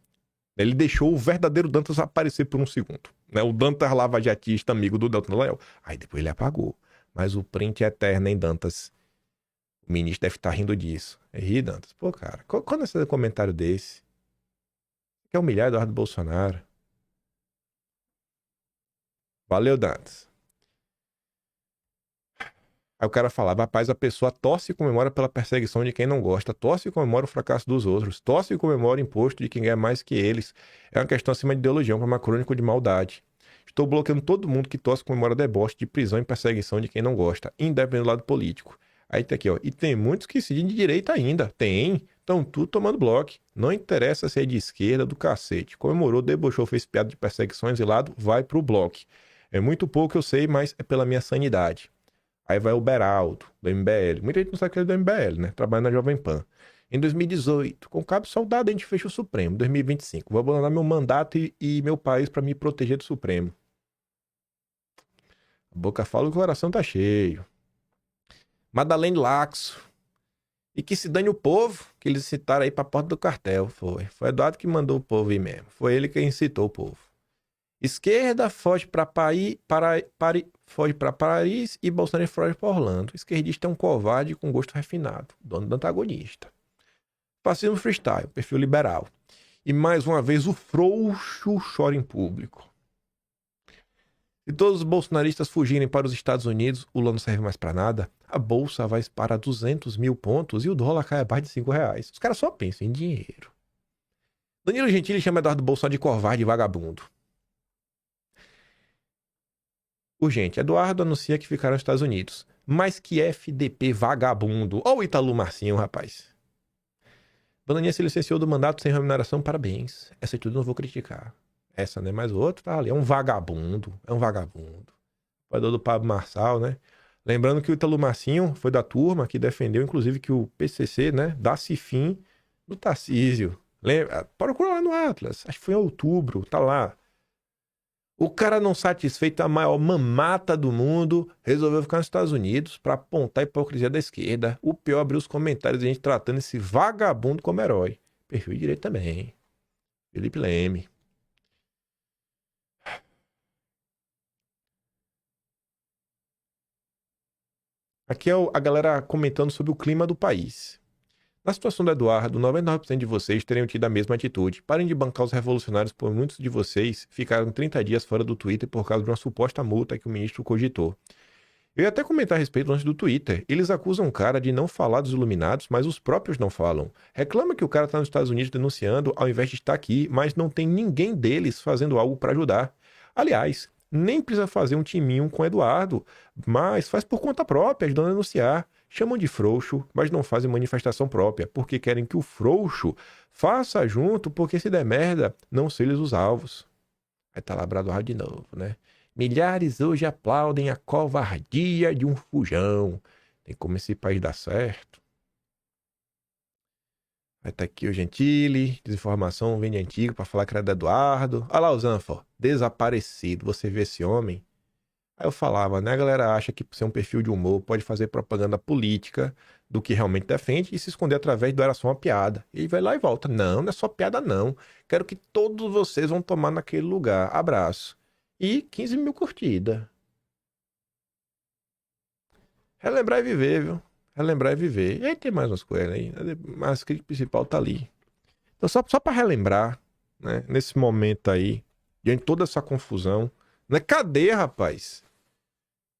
Ele deixou o verdadeiro Dantas aparecer por um segundo. Né? O Dantas lavajatista, amigo do Deltan Dallagnol. Aí depois ele apagou. Mas o print é eterno, hein, Dantas? O ministro deve estar rindo disso. É rir, Dantas? Pô, cara, quando é esse comentário desse? Quer humilhar Eduardo Bolsonaro? Valeu, Dantas. Aí o cara falava, rapaz, a pessoa torce e comemora pela perseguição de quem não gosta, torce e comemora o fracasso dos outros, torce e comemora o imposto de quem ganha mais que eles. É uma questão acima de ideologia, uma crônica de maldade. Estou bloqueando todo mundo que torce e comemora deboche de prisão e perseguição de quem não gosta, independente do lado político. Aí tá aqui, ó. E tem muitos que se dizem de direita ainda. Tem. Estão tudo tomando bloco. Não interessa se é de esquerda, do cacete. Comemorou, debochou, fez piada de perseguição, exilado, vai pro bloco. É muito pouco, eu sei, mas é pela minha sanidade. Aí vai o Beraldo, do MBL. Muita gente não sabe que ele é do MBL, né? Trabalha na Jovem Pan. Em 2018, com cabo soldado, a gente fecha o Supremo. 2025, vou abandonar meu mandato e meu país para me proteger do Supremo. A boca fala, o coração tá cheio. Madalene Laxo. E que se dane o povo, que eles citaram aí pra porta do quartel. Foi Eduardo que mandou o povo ir mesmo. Foi ele quem incitou o povo. Esquerda foge para Paris e Bolsonaro foge para Orlando. Esquerdista é um covarde com gosto refinado, dono do antagonista. Fascismo freestyle, perfil liberal. E mais uma vez o frouxo chora em público. Se todos os bolsonaristas fugirem para os Estados Unidos, o Lula não serve mais para nada, a bolsa vai para 200 mil pontos e o dólar cai abaixo de R$5. Os caras só pensam em dinheiro. Danilo Gentili chama Eduardo Bolsonaro de covarde e vagabundo. Urgente, Eduardo anuncia que ficará nos Estados Unidos. Mas que FDP vagabundo. Ó o Ítalo Marcinho, rapaz. Bananinha se licenciou do mandato sem remuneração, parabéns. Essa atitude eu não vou criticar. Essa, né? Mas o outro tá ali. É um vagabundo. Apoiador do Pablo Marçal, né? Lembrando que o Ítalo Marcinho foi da turma que defendeu, inclusive, que o PCC, né, dá-se fim no Tarcísio. Lembra? Procura lá no Atlas. Acho que foi em outubro. Tá lá. O cara não satisfeito, a maior mamata do mundo, resolveu ficar nos Estados Unidos para apontar a hipocrisia da esquerda. O pior, abriu os comentários de gente tratando esse vagabundo como herói. Perfil de direito também. Felipe Leme. Aqui é a galera comentando sobre o clima do país. Na situação do Eduardo, 99% de vocês teriam tido a mesma atitude. Parem de bancar os revolucionários, por muitos de vocês ficaram 30 dias fora do Twitter por causa de uma suposta multa que o ministro cogitou. Eu ia até comentar a respeito antes do Twitter. Eles acusam o cara de não falar dos iluminados, mas os próprios não falam. Reclama que o cara está nos Estados Unidos denunciando ao invés de estar aqui, mas não tem ninguém deles fazendo algo para ajudar. Aliás, nem precisa fazer um timinho com o Eduardo, mas faz por conta própria, ajudando a denunciar. Chamam de frouxo, mas não fazem manifestação própria, porque querem que o frouxo faça junto, porque se der merda, não são eles os alvos. Aí tá lá Eduardo de novo, né? Milhares hoje aplaudem a covardia de um fujão. Tem como esse país dar certo? Aí tá aqui o Gentili, desinformação vem de antigo pra falar que era do Eduardo. Olha lá o Zanfa, desaparecido, você vê esse homem? Aí eu falava, né? A galera acha que por ser um perfil de humor pode fazer propaganda política do que realmente defende e se esconder através do era só uma piada. E vai lá e volta. Não, não é só piada não. Quero que todos vocês vão tomar naquele lugar. Abraço. E 15 mil curtidas. Relembrar e viver, viu? Relembrar e viver. E aí tem mais umas coisas aí. Mas a crítica principal tá ali. Então só pra relembrar, né? Nesse momento aí, diante de toda essa confusão, né? Cadê, rapaz?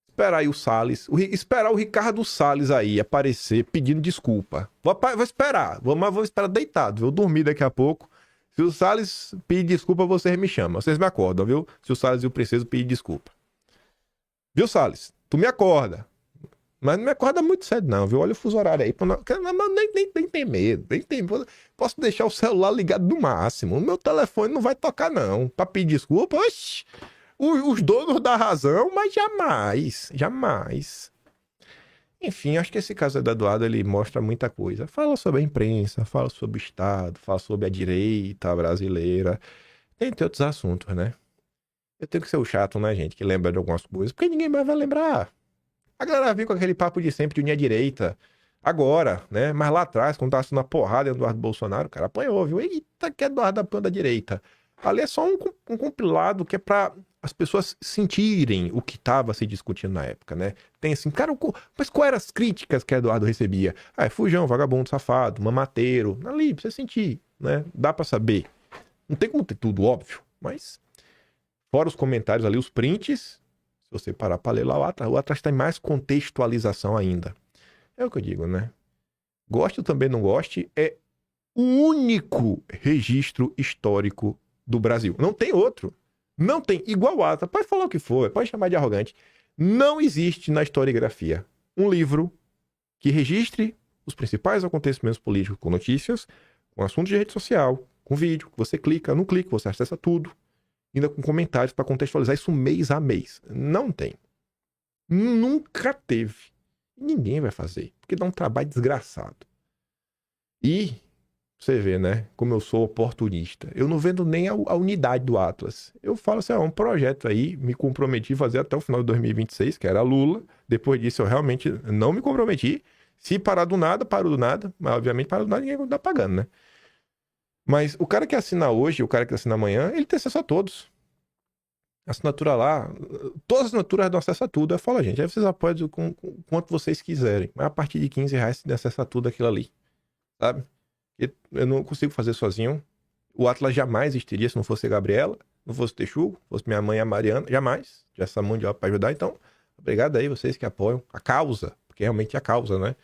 Esperar aí o Salles. Esperar o Ricardo Salles aí aparecer pedindo desculpa. Vou esperar. Vou esperar deitado. Vou dormir daqui a pouco. Se o Salles pedir desculpa, vocês me chamam. Vocês me acordam, viu? Se o Salles e o Princeso pedir desculpa. Viu, Salles? Tu me acorda. Mas não me acorda muito cedo, não, viu? Olha o fuso horário aí. Nem tem medo. Posso deixar o celular ligado no máximo. O meu telefone não vai tocar, não. Pra pedir desculpa, oxi. Os donos da razão, mas jamais. Enfim, acho que esse caso do Eduardo, ele mostra muita coisa. Fala sobre a imprensa, fala sobre o Estado, fala sobre a direita brasileira, entre outros assuntos, né? Eu tenho que ser o chato, né, gente, que lembra de algumas coisas, porque ninguém mais vai lembrar. A galera vem com aquele papo de sempre de unir a direita, agora, né? Mas lá atrás, quando tava sendo uma porrada em Eduardo Bolsonaro, o cara apanhou, viu? Eita, que Eduardo apanhou da direita. Ali é só um compilado que é pra as pessoas sentirem o que estava se discutindo na época, né? Tem assim, cara, mas quais eram as críticas que Eduardo recebia? Ah, é fujão, vagabundo, safado, mamateiro. Ali, pra você sentir, né? Dá pra saber. Não tem como ter tudo, óbvio, mas fora os comentários ali, os prints, se você parar pra ler lá, o Atlas tem mais contextualização ainda. É o que eu digo, né? Goste ou também não goste, é o único registro histórico do Brasil. Não tem outro. Não tem. Igual o Atlas. Pode falar o que for, pode chamar de arrogante. Não existe na historiografia um livro que registre os principais acontecimentos políticos com notícias, com assuntos de rede social, com vídeo, que você clica, não clica, você acessa tudo, ainda com comentários para contextualizar isso mês a mês. Não tem. Nunca teve. Ninguém vai fazer, porque dá um trabalho desgraçado. E você vê, né? Como eu sou oportunista. Eu não vendo nem a unidade do Atlas. Eu falo assim, é um projeto aí, me comprometi a fazer até o final de 2026, que era Lula. Depois disso eu realmente não me comprometi. Se parar do nada, parou do nada. Mas obviamente parou do nada, ninguém tá pagando, né? Mas o cara que assina hoje, o cara que assina amanhã, ele tem acesso a todos. Assinatura lá, todas as assinaturas dão acesso a tudo. Eu falo, gente, aí vocês apoiam com quanto vocês quiserem. Mas a partir de R$15 você tem acesso a tudo aquilo ali. Sabe? Eu não consigo fazer sozinho. O Atlas jamais existiria se não fosse a Gabriela, não fosse o Texugo, fosse minha mãe, a Mariana. Jamais. Tivesse essa mão de obra pra ajudar. Então, obrigado aí vocês que apoiam a causa. Porque realmente é a causa, né?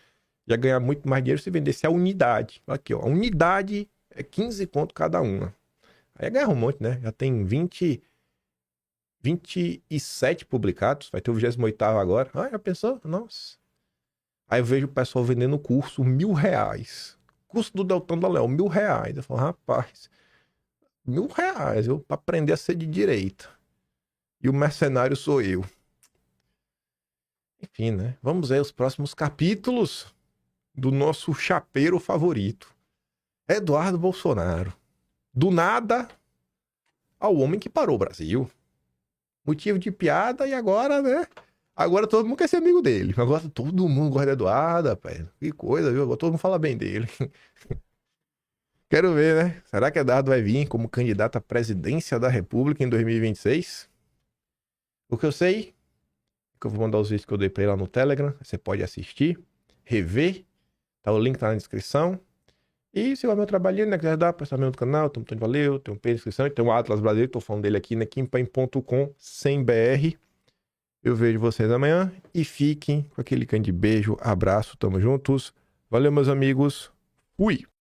Já ganhar muito mais dinheiro se vendesse a unidade. Aqui, ó. A unidade é 15 conto cada uma. Aí ganhar um monte, né? Já tem 27 publicados. Vai ter o 28º agora. Ah, já pensou? Nossa. Aí eu vejo o pessoal vendendo o curso R$1.000. Curso do Deltan Dallagnol, R$1.000. Eu falo, rapaz, R$1.000, eu, pra aprender a ser de direita. E o mercenário sou eu. Enfim, né? Vamos ver os próximos capítulos do nosso chapeiro favorito, Eduardo Bolsonaro. Do nada ao homem que parou o Brasil. Motivo de piada e agora, né? Agora todo mundo quer ser amigo dele. Agora todo mundo gosta de Eduardo, rapaz. Que coisa, viu? Agora todo mundo fala bem dele. Quero ver, né? Será que Eduardo vai vir como candidato à presidência da República em 2026? O que eu sei que eu vou mandar os vídeos que eu dei pra ele lá no Telegram. Você pode assistir, rever. Tá, o link tá na descrição. E se vai meu trabalhinho, né? Quiser dar, prestar meu canal, tem um botão de valeu, tem um P na descrição. E tem um Atlas Brasileiro, tô falando dele aqui, né? Kimpan.com/BR. Eu vejo vocês amanhã. E fiquem com aquele grande beijo, abraço, tamo juntos. Valeu, meus amigos. Fui!